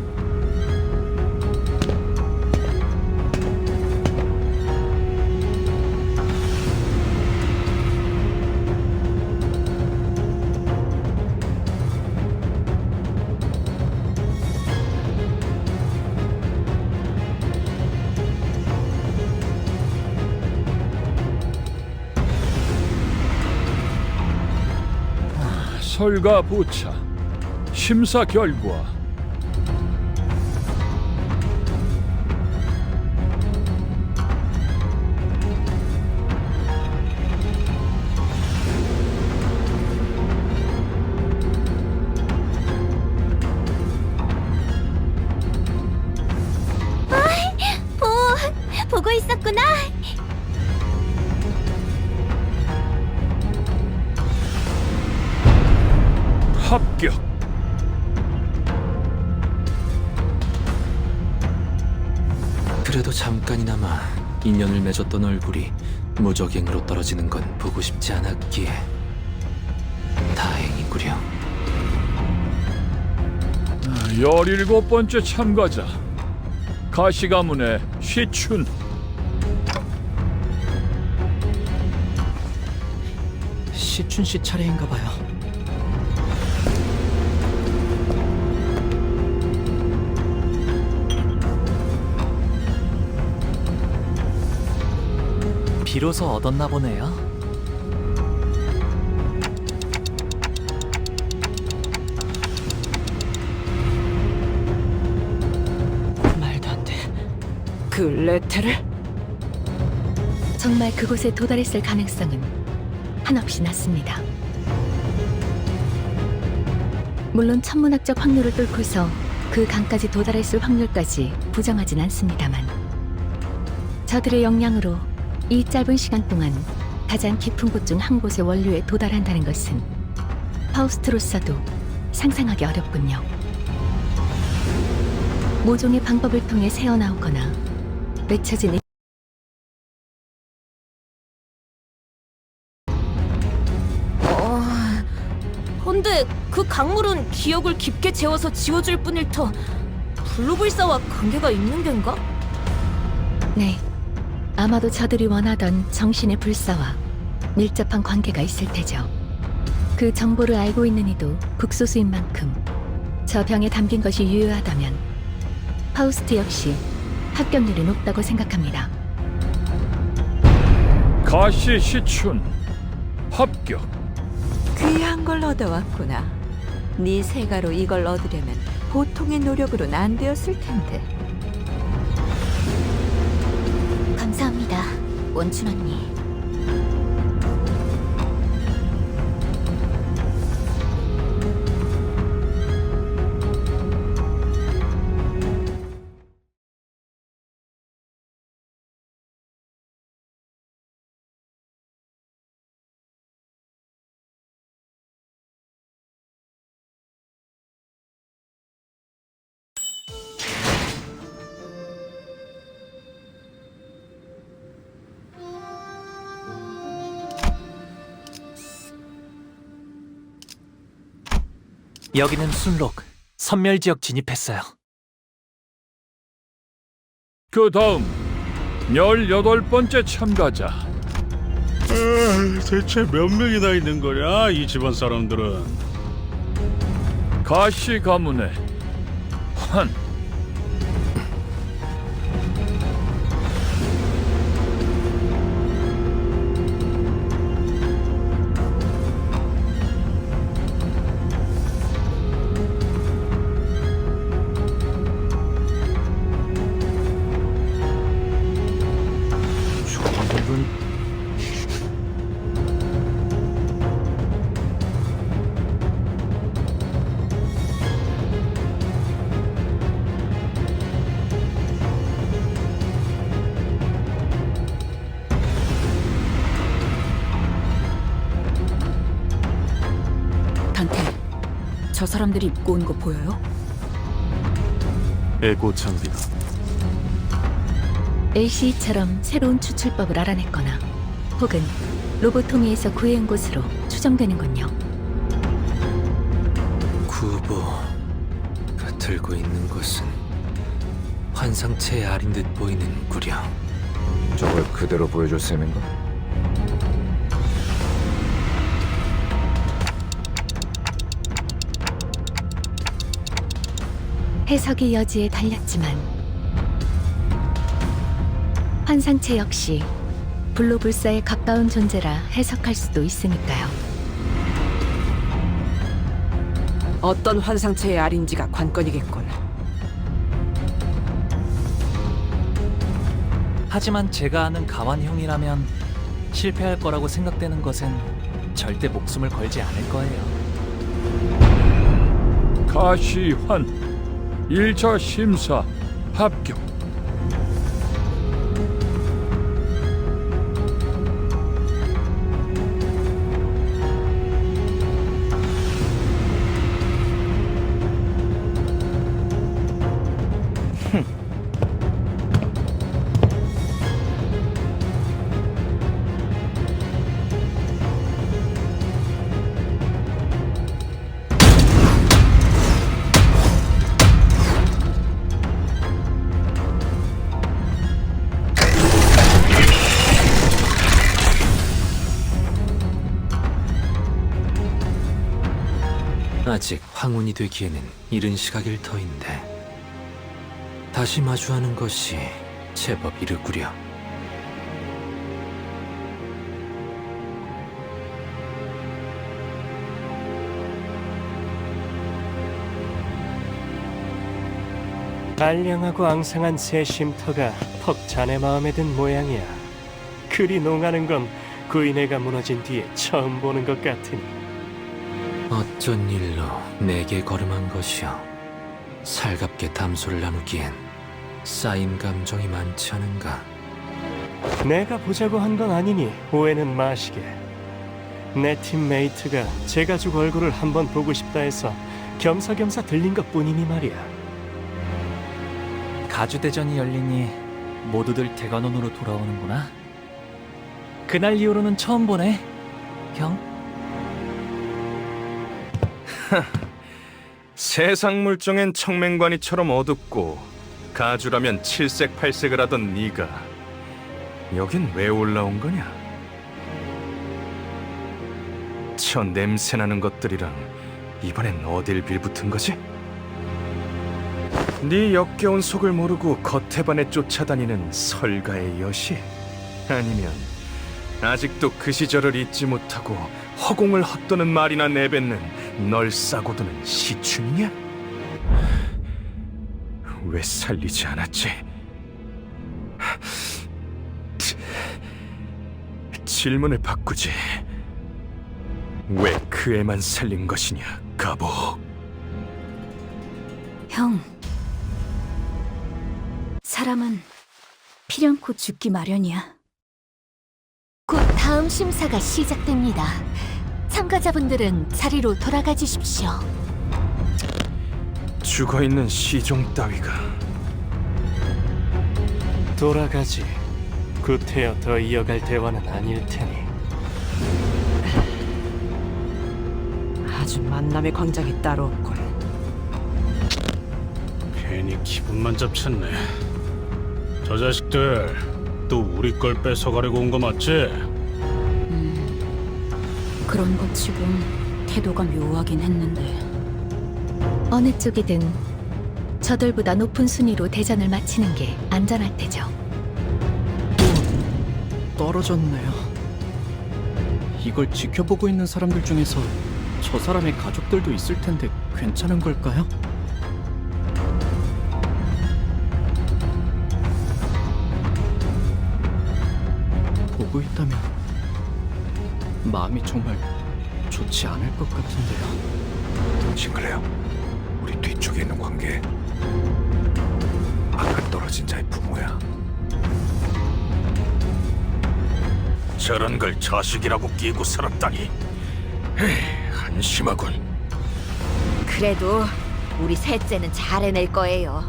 설가 보차. 심사 결과. 보고 있었구나. 합격. 그래도 잠깐이나마 인연을 맺었던 얼굴이 무적행으로 떨어지는 건 보고 싶지 않았기에 다행이구려. 17번째 참가자 가시가문의 시춘. 시춘 씨 차례인가 봐요. 비로소 얻었나 보네요. 말도 안 돼. 그 레테를? 정말 그곳에 도달했을 가능성은 한없이 낮습니다. 물론 천문학적 확률을 뚫고서 그 강까지 도달했을 확률까지 부정하진 않습니다만 저들의 역량으로 이 짧은 시간 동안 가장 깊은 곳 중 한 곳의 원료에 도달한다는 것은 파우스트로서도 상상하기 어렵군요. 모종의 방법을 통해 새어나오거나 맺혀진 근데 그 강물은 기억을 깊게 재워서 지워줄 뿐일 터 블루불사와 관계가 있는 겐가? 네, 아마도 저들이 원하던 정신의 불사와 밀접한 관계가 있을 테죠. 그 정보를 알고 있는 이도 극소수인 만큼 저 병에 담긴 것이 유효하다면 파우스트 역시 합격률이 높다고 생각합니다. 가시 시춘 합격. 귀한 걸 얻어왔구나. 네 세가로 이걸 얻으려면 보통의 노력으로는 안 되었을 텐데. 감사합니다, 원춘 언니. 여기는 순록, 선멸지역 진입했어요. 그 다음 18번째 참가자. 대체 몇 명이나 있는 거냐, 이 집안 사람들은? 가시 가문의 환. 단테, 저 사람들이 입고 온 거 보여요? 에고 장비다. LCE처럼 새로운 추출법을 알아냈거나 혹은 로보토미에서 구해온 곳으로 추정되는군요. 구보가 들고 있는 것은 환상체의 알인 듯 보이는 구려. 저걸 그대로 보여줄 셈인가? 해석의 여지에 달렸지만 환상체 역시 블루불사에 가까운 존재라 해석할 수도 있으니까요. 어떤 환상체의 알인지가 관건이겠군. 하지만 제가 아는 가완 형이라면 실패할 거라고 생각되는 것은 절대 목숨을 걸지 않을 거예요. 가시환 1차 심사 합격. 아직 황혼이 되기에는 이른 시각일 터인데 다시 마주하는 것이 제법 이르구려. 알량하고 앙상한 새 쉼터가 턱 자네 마음에 든 모양이야. 그리 농하는 건 구인회가 무너진 뒤에 처음 보는 것 같으니. 어쩐 일로 내게 걸음한 것이여. 살갑게 담소를 나누기엔 쌓인 감정이 많지 않은가. 내가 보자고 한 건 아니니 오해는 마시게. 내 팀메이트가 제 가족 얼굴을 한번 보고 싶다 해서 겸사겸사 들린 것뿐이니 말이야. 가주대전이 열리니 모두들 대관원으로 돌아오는구나. 그날 이후로는 처음 보네, 형. 세상 물정엔 청맹관이처럼 어둡고 가주라면 칠색팔색을 하던 네가 여긴 왜 올라온 거냐? 저 냄새나는 것들이랑 이번엔 어딜 빌붙은 거지? 네 역겨운 속을 모르고 겉에 반해 쫓아다니는 설가의 여시? 아니면 아직도 그 시절을 잊지 못하고 허공을 헛도는 말이나 내뱉는 널 싸고 두는 시춘이냐? 왜 살리지 않았지? 질문을 바꾸지. 왜 그 애만 살린 것이냐, 가보. 형, 사람은 필연코 죽기 마련이야. 곧 다음 심사가 시작됩니다. 참가자분들은 자리로 돌아가 주십시오. 죽어있는 시종 따위가 돌아가지. 구태여 더 이어갈 대화는 아닐 테니. 아주 만남의 광장이 따로 없군. 괜히 기분만 잡쳤네. 저 자식들 또 우리 걸 뺏어가려고 온 거 맞지? 그런 것 치곤 태도가 묘하긴 했는데. 어느 쪽이든 저들보다 높은 순위로 대전을 마치는 게 안전할 테죠. 떨어졌네요. 이걸 지켜보고 있는 사람들 중에서 저 사람의 가족들도 있을 텐데 괜찮은 걸까요? 보고 있다면 마음이 정말 좋지 않을 것 같은데요. 싱클레어, 우리 뒤쪽에 있는 관계 아까 떨어진 자의 부모야. 저런 걸 자식이라고 끼고 살았다니. 한심하군. 그래도 우리 셋째는 잘 해낼 거예요.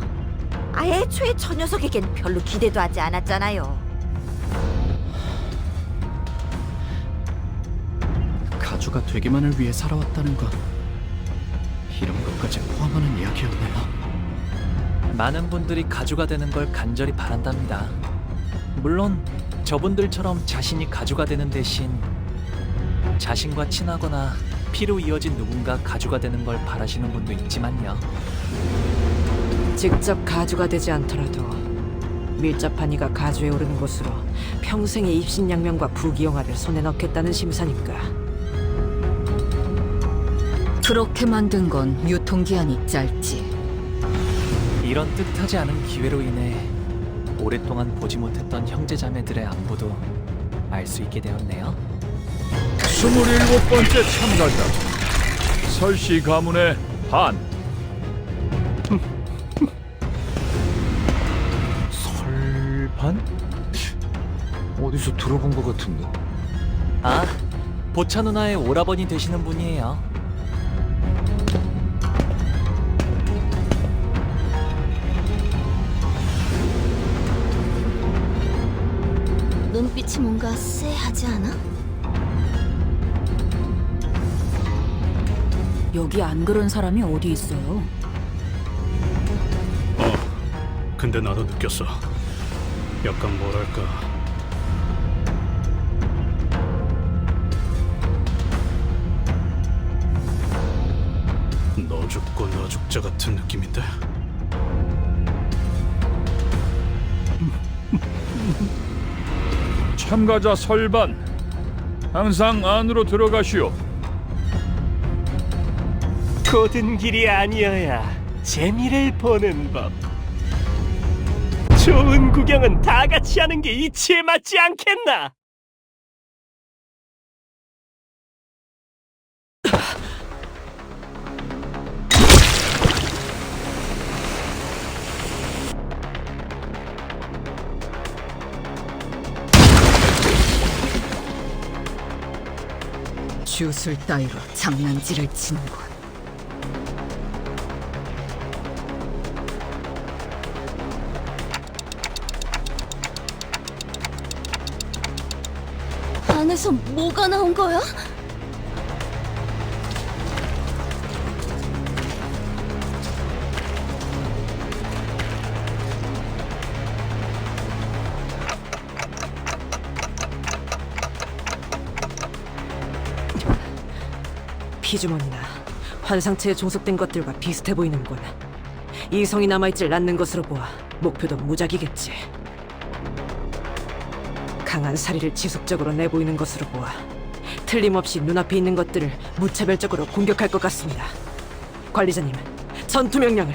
애초에 저 녀석에겐 별로 기대도 하지 않았잖아요. 가주가 되기만을 위해 살아왔다는 것, 이런 것까지 포함하는 이야기였네요. 많은 분들이 가주가 되는 걸 간절히 바란답니다. 물론 저분들처럼 자신이 가주가 되는 대신 자신과 친하거나 피로 이어진 누군가 가주가 되는 걸 바라시는 분도 있지만요. 직접 가주가 되지 않더라도 밀접한 이가 가주에 오르는 곳으로 평생의 입신양명과 부귀영화를 손에 넣겠다는 심사니까. 그렇게 만든 건 유통기한이 짧지. 이런 뜻하지 않은 기회로 인해 오랫동안 보지 못했던 형제자매들의 안부도 알 수 있게 되었네요. 27번째 참가자 설씨 가문의 반. 설반? 어디서 들어본 것 같은데. 아, 보차 누나의 오라버니 되시는 분이에요. 눈빛이 뭔가 쎄하지 않아? 여기 안 그런 사람이 어디 있어요? 근데 나도 느꼈어. 약간 뭐랄까. 너 죽고 나 죽자 같은 느낌인데. 참가자 설반 항상 안으로 들어가시오. god은 길이 아니어야 재미를 보는 법. 좋은 구경은 다 같이 하는 게 이치에 맞지 않겠나? 주술 따위로 장난질을 치는군. 안에서 뭐가 나온 거야? 피주머니나 환상체에 종속된 것들과 비슷해 보이는군. 이성이 남아있질 않는 것으로 보아 목표도 무작이겠지. 강한 사리를 지속적으로 내보이는 것으로 보아 틀림없이 눈앞에 있는 것들을 무차별적으로 공격할 것 같습니다. 관리자님, 전투 명령을.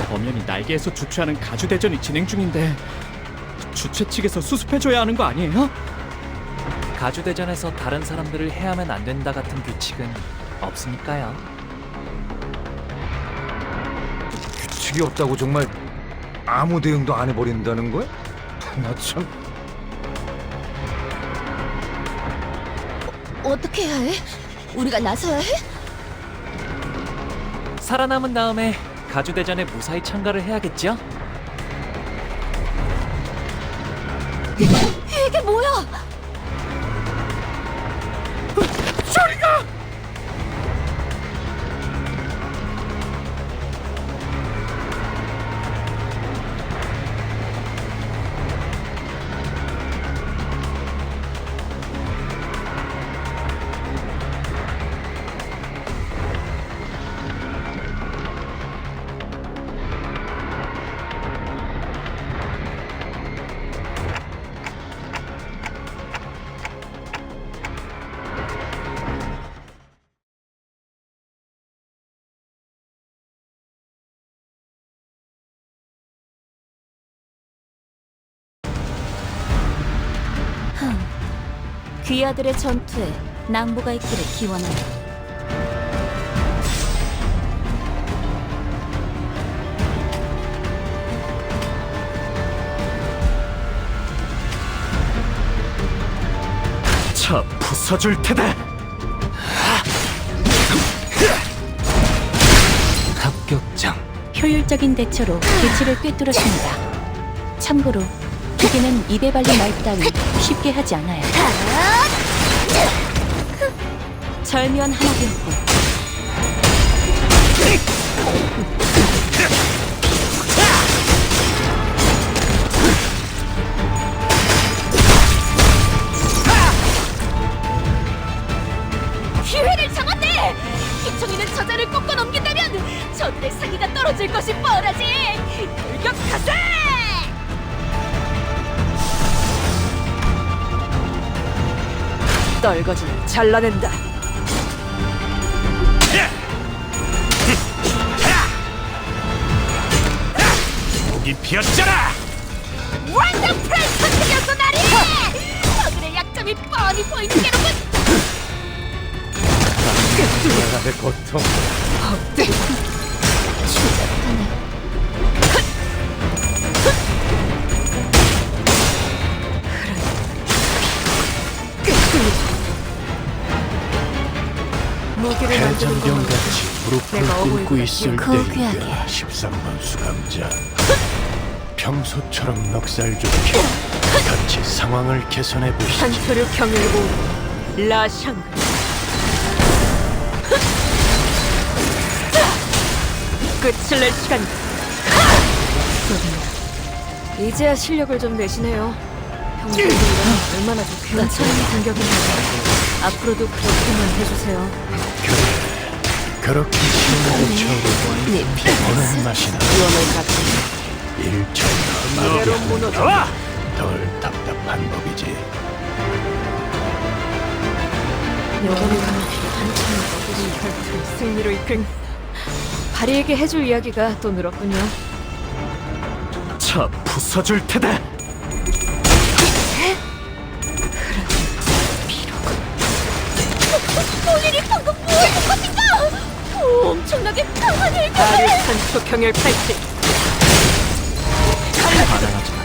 범연이 날개에서 주최하는 가주대전이 진행 중인데 주최 측에서 수습해줘야 하는 거 아니에요? 가주대전에서 다른 사람들을 해하면 안 된다 같은 규칙은 없으니까요. 규칙이 없다고 정말 아무 대응도 안 해버린다는 거야? 나 참. 어떻게 해야 해? 우리가 나서야 해? 살아남은 다음에 가주대전에 무사히 참가를 해야겠죠? 이게 뭐야? 저리가! 귀하들의 전투에 낭보가 있기를 기원한다. 차 부숴줄 테다. 합격장. 효율적인 대처로 개치를 꿰뚫었습니다. 참고로 기계는 입에 발린 말 따위 쉽게 하지 않아요. 절묘한 한압이었고 피청이는 저자를 꺾어 넘긴다면 저들의 사기가 떨어질 것이 뻔하지. 돌격하세! 떨거지를 잘라낸다. 목이 피었잖아. 완전 프레스 터뜨렸어 나리! 저들의 약점이 뻔히 보이는 게로군. 나의 고통. 엎드려. 무기를 만드는 것만 무릎을 내가 꿇고 어부이보다 있을 고귀하게. 때이다. 13번 수감자. 평소처럼 넉살 좋게 같이 상황을 개선해 보시죠. 한표류 경일고 라샹. 끝을 낼 시간이다. 이제야 실력을 좀 내시네요. 평소에 얼마나 좋게 괜찮은 공격인가요? 앞으로도 그렇게만 해주세요. 그렇게 시험을 쳐도 보는 맛이나 위험을 갖지. 일처럼 무너져. 덜 답답한 법이지. 여러분이 한참 어두운 혈투를 승리로 이끈 바리에게 해줄 이야기가 또 늘었군요. 차 부숴줄 테다. 본인이 방금 뭐 하는 것인가? 엄청나게 강한 일격을! 아류 산초 경혈 팔찌. 반항하지 마.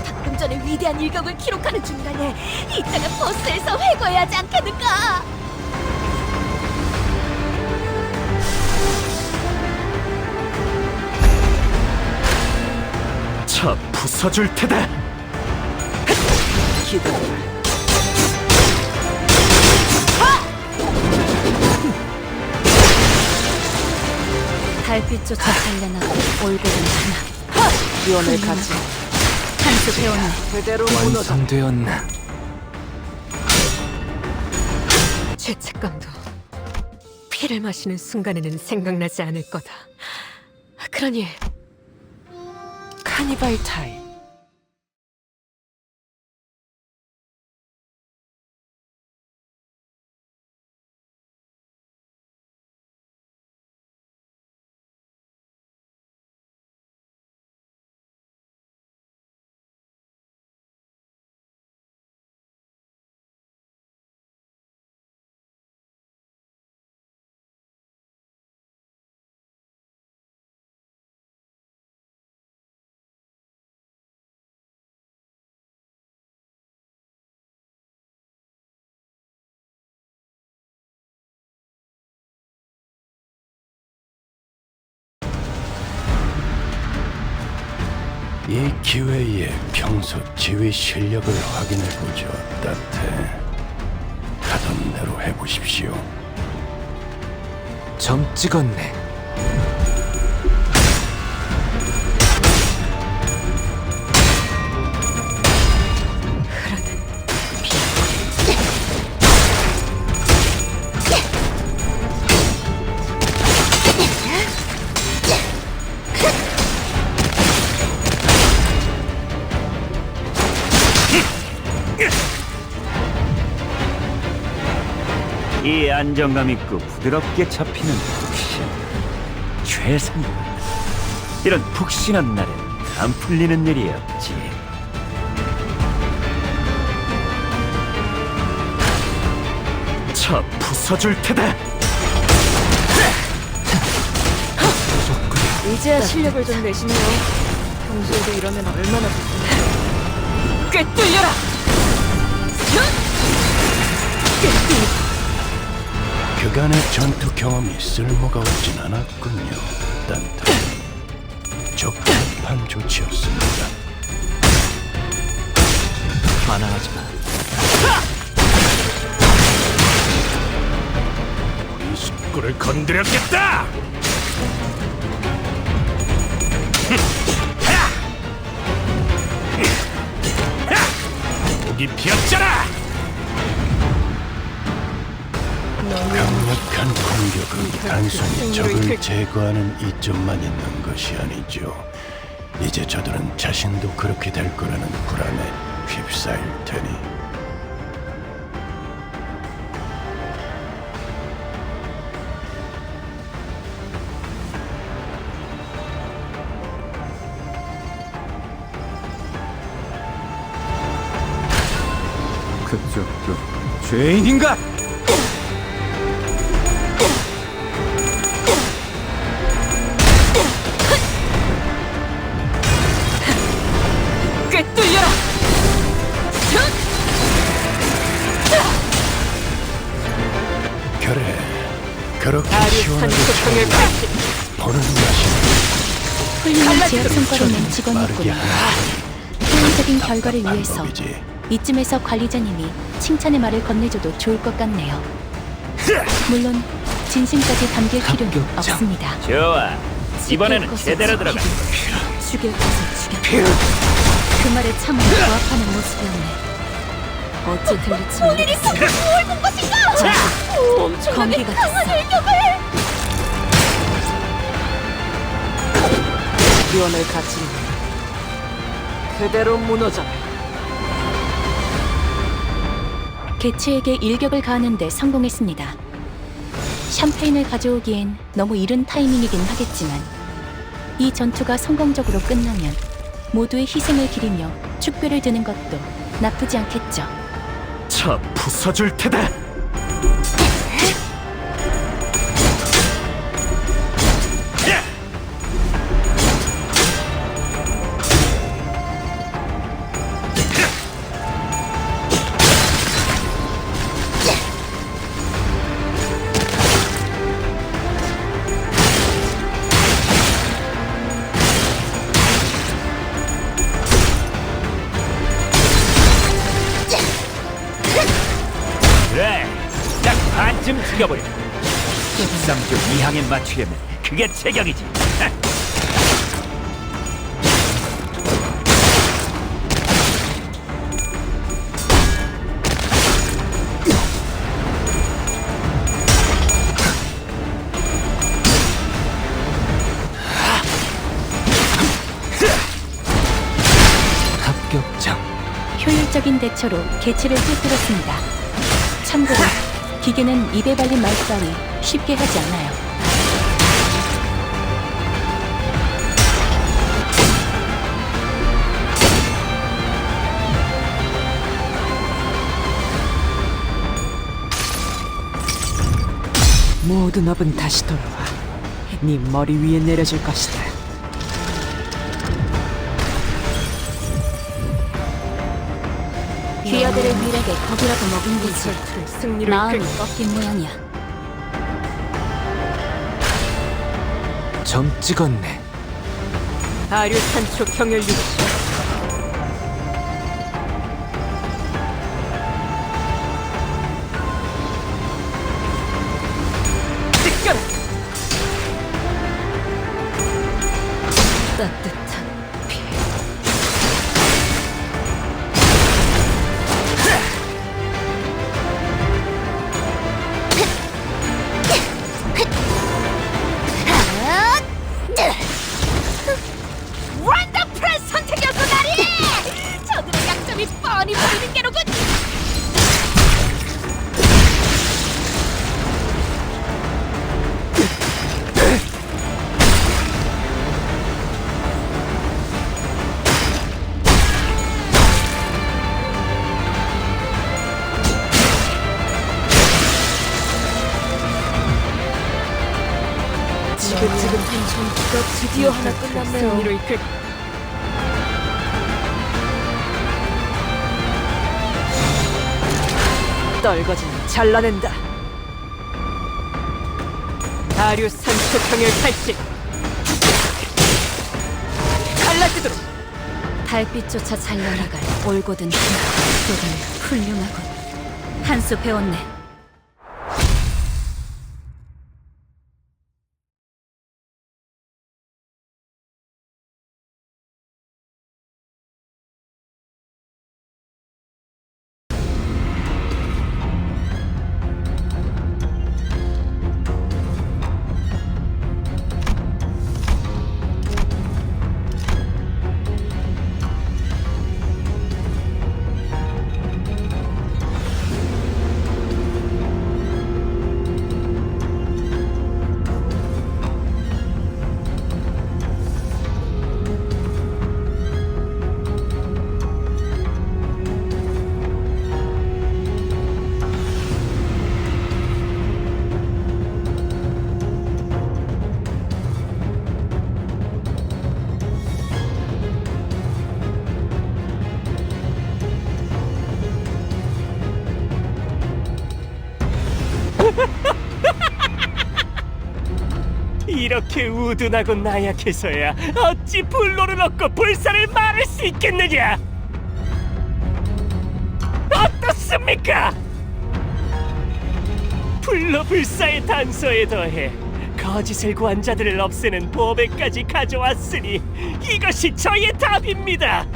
방금 전에 위대한 일격을 기록하는 중간에 이따가 버스에서 회고해야 하지 않겠는가? 차 부숴줄 테다. 기다려. 달빛조차 살려나고 올고는 하나. 유언을 갖지. 한수 배웠네. 그대로 무너져. 완성되었나? 죄책감도 피를 마시는 순간에는 생각나지 않을 거다. 그러니 카니발 타임. 이 기회에 평소 지휘 실력을 확인해보죠, 따태. 하던 대로 해보십시오. 점 찍었네. 이 안정감 있고 부드럽게 잡히는 푹신 최선이다. 이런 푹신한 날엔 안 풀리는 일이 없지. 차 부숴줄 테다. 이제야 실력을 좀 내시네요. 평소에도 이러면 얼마나 좋겠나요. 꿰뚫려라! 그간의 전투 경험이 쓸모가 없진 않았군요. 딴딴 적합한 조치였습니다. 반항하지 마. 우리 식구를 건드렸겠다! 목이 피었잖아! 강력한 공격은 단순히 적을 제거하는 이점만 있는 것이 아니죠. 이제 저들은 자신도 그렇게 될 거라는 불안에 휩싸일 테니. 그쪽도 죄인인가? 꿰뚫려라! 그래, 그렇게 시원하게 산소통의 보는 맛이 훌륭한 제압 성과를 낸 직원이었구나. 효율적인 결과를 위해서 이쯤에서 관리자님이 칭찬의 말을 건네줘도 좋을 것 같네요. 물론 진심까지 담길 필요는 없습니다. 좋아. 이번에는 제대로 들어가. 죽일 것을 죽여. 그 말에 참 부합하는 모습이었네. 어찌 들릴지 모르겠어. 뭘 본 것인가? 엄청나게 강한 일격을! 유언을 갖추는 그대로 무너져라. 개체에게 일격을 가하는데 성공했습니다. 샴페인을 가져오기엔 너무 이른 타이밍이긴 하겠지만 이 전투가 성공적으로 끝나면 모두의 희생을 기리며 축배를 드는 것도 나쁘지 않겠죠. 차 부숴줄 테다. 그래, 딱 반쯤 죽여버려. 13조 이항에 맞추려면 그게 제격이지. 합격장. 효율적인 대처로 개체를 꿰뚫었습니다. 참고로 기계는 입에 발린 말 따위 쉽게 하지 않아요. 모든 업은 다시 돌아와 네 머리 위에 내려질 것이다. 귀하들의 위력에 겁이라도 먹인 거지. 승리를 마음이 꺾인 모양이야. 점 찍었네. 아류 산초 경혈 유치. 따뜻한 피. 원더풀 선택이었어, 나리! 저들의 약점이 뻔히 보이는 게로군! 지금 전투가 드디어 하나 끝났네요. 승리로 이끌. 떨거지는 잘라낸다. 다리우스 산초평열 탈식. 갈라지도록. 달빛조차 잘려나갈 올곧은 힘. 소들 훌륭하군. 한 수 배웠네. 이렇게 우둔하고 나약해서야 어찌 불로를 얻고 불사를 말할 수 있겠느냐? 어떻습니까? 불로 불사의 단서에 더해 거짓을 구한 자들을 없애는 보배까지 가져왔으니 이것이 저의 답입니다.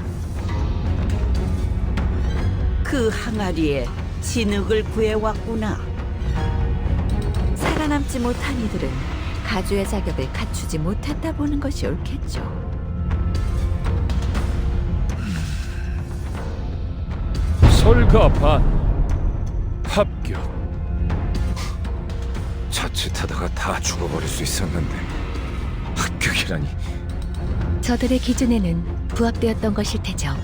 그 항아리에 진흙을 구해왔구나. 살아남지 못한 이들은 가주의 자격을 갖추지 못했다 보는 것이 옳겠죠. 설가반 합격. 자칫하다가 다 죽어버릴 수 있었는데 합격이라니. 저들의 기준에는 부합되었던 것일 테죠.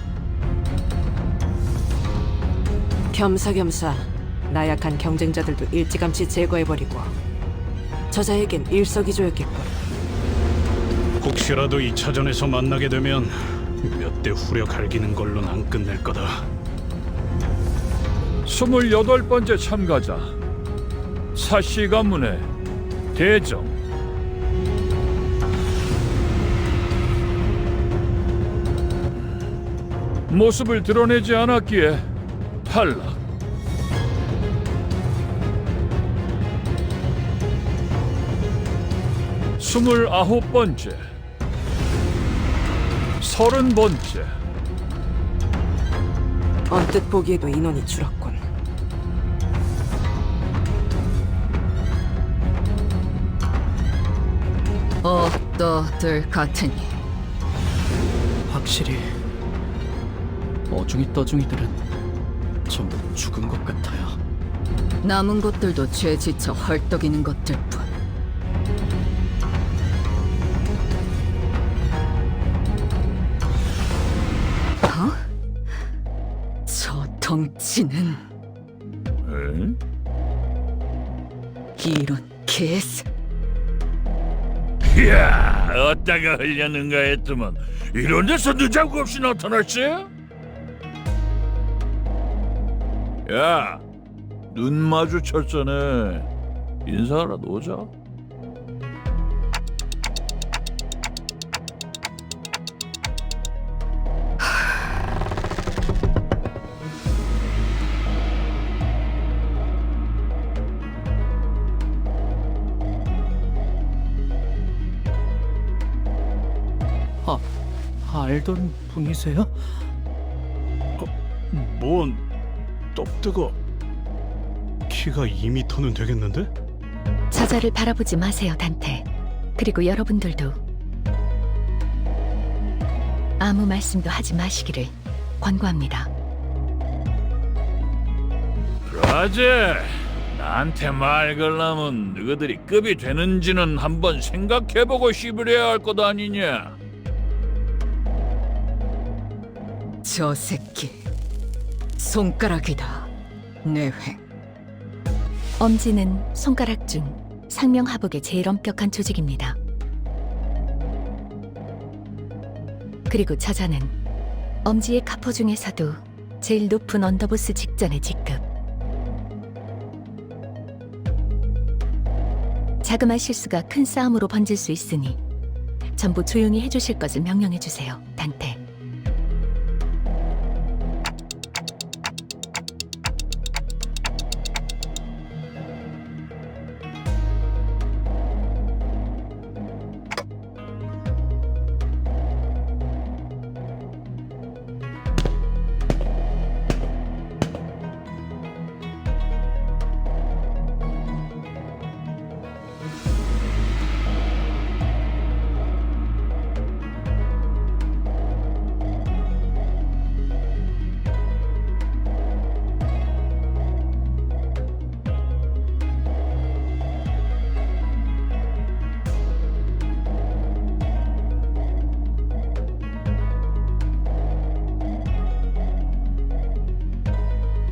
겸사겸사 나약한 경쟁자들도 일찌감치 제거해버리고 저자에겐 일석이조였겠군. 혹시라도 2차전에서 만나게 되면 몇 대 후려 갈기는 걸로는 안 끝낼 거다. 28번째 참가자 사씨 가문의 대정. 모습을 드러내지 않았기에 탈락. 스물아홉 번째, 30번째. 언뜻 보기에도 인원이 줄었군. 어떠들 같으니 확실히 어중이 떠중이들은 전부 죽은 것 같아요. 남은 것들도 죄 지쳐 헐떡이는 것들뿐. 저 덩치는 이런 개새. 이야, 어디다가 흘렸는가 했더만 이런 데서 늦자고 없이 나타났지? 야, 눈 마주쳤잖아. 인사라도 오자. 알던 분이세요? 뭔 떡뜨거. 키가 2m는 되겠는데? 저자를 바라보지 마세요, 단테. 그리고 여러분들도 아무 말씀도 하지 마시기를 권고합니다. 라제, 나한테 말 걸라면 너희들이 급이 되는지는 한번 생각해보고 씹으려야 할 것 아니냐? 저 새끼 손가락이다. 내횡. 엄지는 손가락 중 상명하복의 제일 엄격한 조직입니다. 그리고 저자는 엄지의 카포 중에서도 제일 높은 언더보스 직전의 직급. 자그마한 실수가 큰 싸움으로 번질 수 있으니 전부 조용히 해주실 것을 명령해주세요, 단테.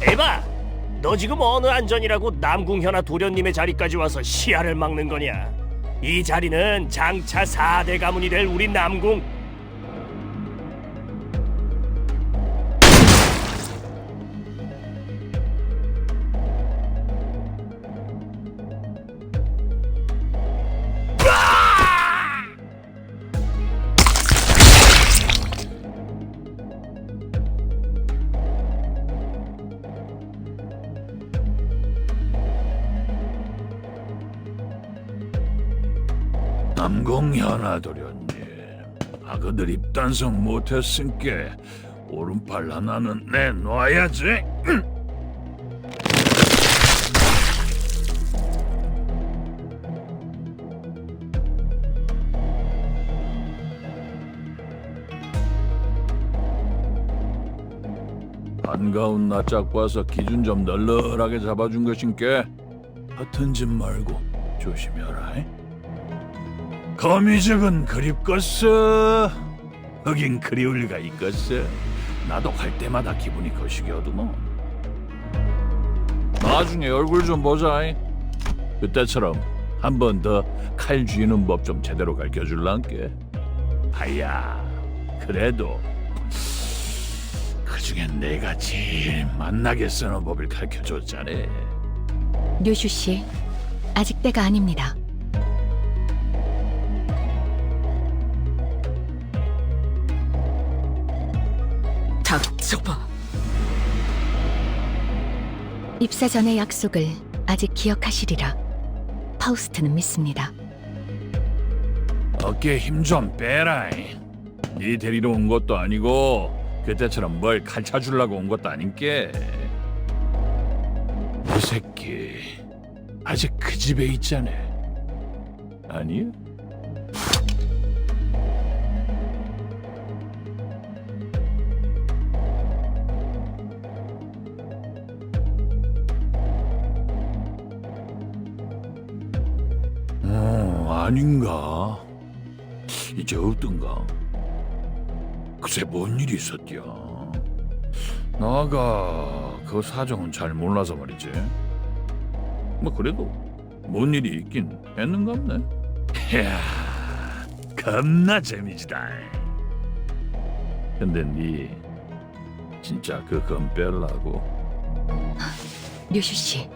에바! 너 지금 어느 안전이라고 남궁현아 도련님의 자리까지 와서 시야를 막는 거냐? 이 자리는 장차 4대 가문이 될 우리 남궁. 남궁현아 도련님, 아그들 입단속 못했으니까 오른팔 하나는 내놔야지. 반가운 낯짝 봐서 기준 좀 널널하게 잡아준 것인께 허튼 짓 말고 조심해라. 거미적은 그립겠어. 하긴 그리울 리가 있겠어. 나도 갈 때마다 기분이 거시기하더만. 나중에 얼굴 좀 보자. 그때처럼 한 번 더 칼 쥐는 법 좀 제대로 가르쳐줄란께. 아야, 그래도 그중엔 내가 제일 만나게 쓰는 법을 가르쳐줬잖아. 류슈 씨, 아직 때가 아닙니다. 닥쳐봐. 입사 전의 약속을 아직 기억하시리라 파우스트는 믿습니다. 어깨에 힘 좀 빼라. 네 데리러 온 것도 아니고 그때처럼 뭘 가르쳐주려고 온 것도 아닌께. 이 새끼 아직 그 집에 있잖아. 아니야? 아닌가? 이제 없던가? 글쎄 뭔 일이 있었디야? 나가 그 사정은 잘 몰라서 말이지. 뭐 그래도 뭔 일이 있긴 했는갑네. 이야, 겁나 재미지다. 근데 니 진짜 그 건 뺄라고? 류슈 씨,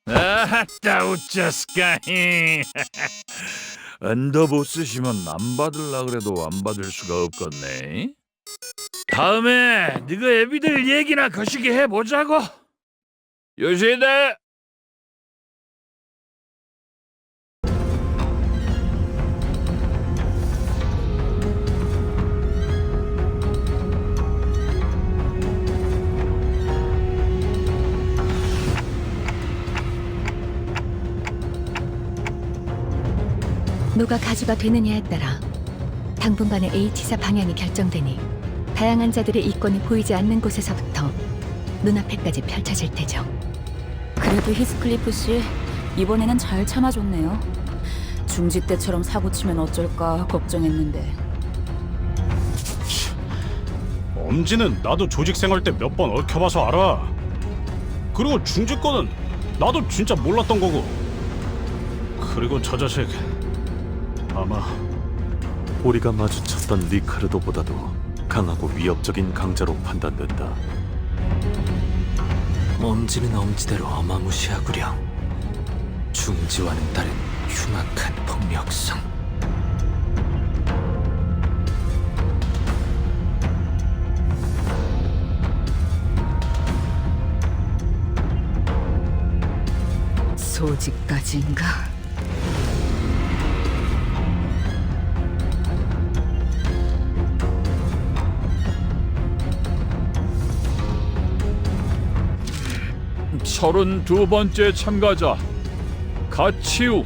아따 웃자스까이. 언더보스시면 안 받을라 그래도 안 받을 수가 없겠네. 다음에 너가 애비들 얘기나 거시기 해보자고. 요시다. 누가 가주가 되느냐에 따라 당분간의 H사 방향이 결정되니 다양한 자들의 이권이 보이지 않는 곳에서부터 눈앞에까지 펼쳐질 테죠. 그래도 히스클리프 씨, 이번에는 잘 참아줬네요. 중지 때처럼 사고 치면 어쩔까 걱정했는데. 엄지는 나도 조직 생활 때 몇 번 얽혀봐서 알아. 그리고 중지 거는 나도 진짜 몰랐던 거고. 그리고 저 자식 아마 우리가 마주쳤던 리카르도보다도 강하고 위협적인 강자로 판단된다. 엄지는 엄지대로 어마무시하구려. 중지와는 다른 흉악한 폭력성. 소집까지인가? 서른두 번째 참가자 가치우.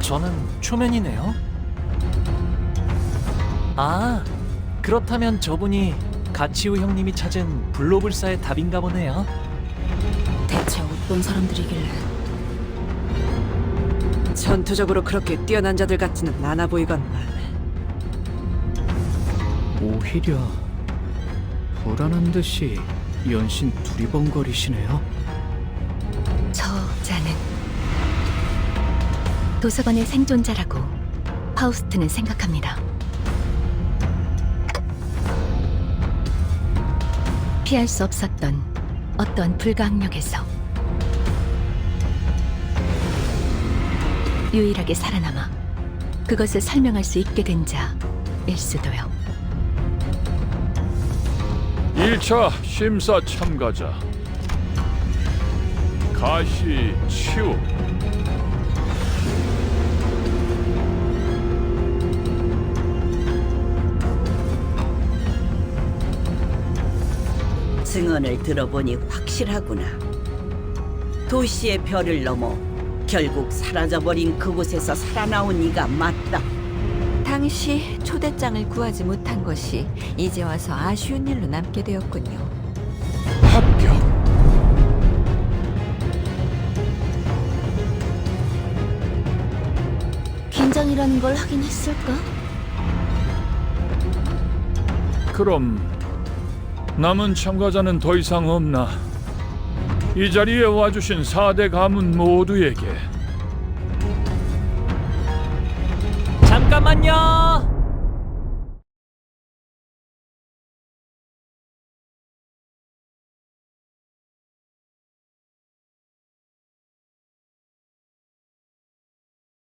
저는 초면이네요. 아, 그렇다면 저분이 가치우 형님이 찾은 블로불사의 답인가 보네요. 대체 어떤 사람들이길래? 전투적으로 그렇게 뛰어난 자들 같지는 않아 보이건만. 오히려 불안한 듯이 연신 두리번거리시네요. 저자는 도서관의 생존자라고 파우스트는 생각합니다. 피할 수 없었던 어떤 불가항력에서 유일하게 살아남아 그것을 설명할 수 있게 된 자일 수도요. 1차 심사 참가자 가시치우. 증언을 들어보니 확실하구나. 도시의 별을 넘어 결국 사라져버린 그곳에서 살아나온 이가 맞다. 당시 초대장을 구하지 못한 것이 이제 와서 아쉬운 일로 남게 되었군요. 합격. 긴장이라는 걸 하긴 했을까? 그럼 남은 참가자는 더 이상 없나? 이 자리에 와주신 4대 가문 모두에게 잠깐만요.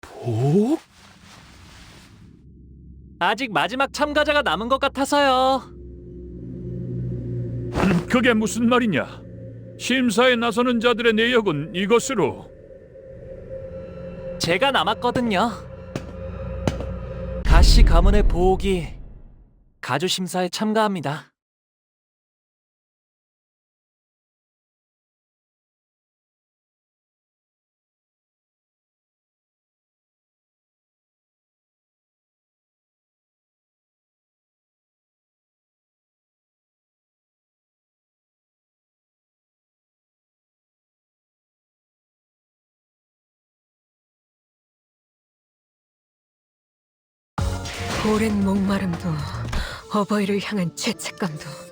복? 아직 마지막 참가자가 남은 것 같아서요. 그게 무슨 말이냐? 심사에 나서는 자들의 내역은 이것으로. 제가 남았거든요. 가시 가문의 보옥이 가주 심사에 참가합니다. 오랜 목마름도 어버이를 향한 죄책감도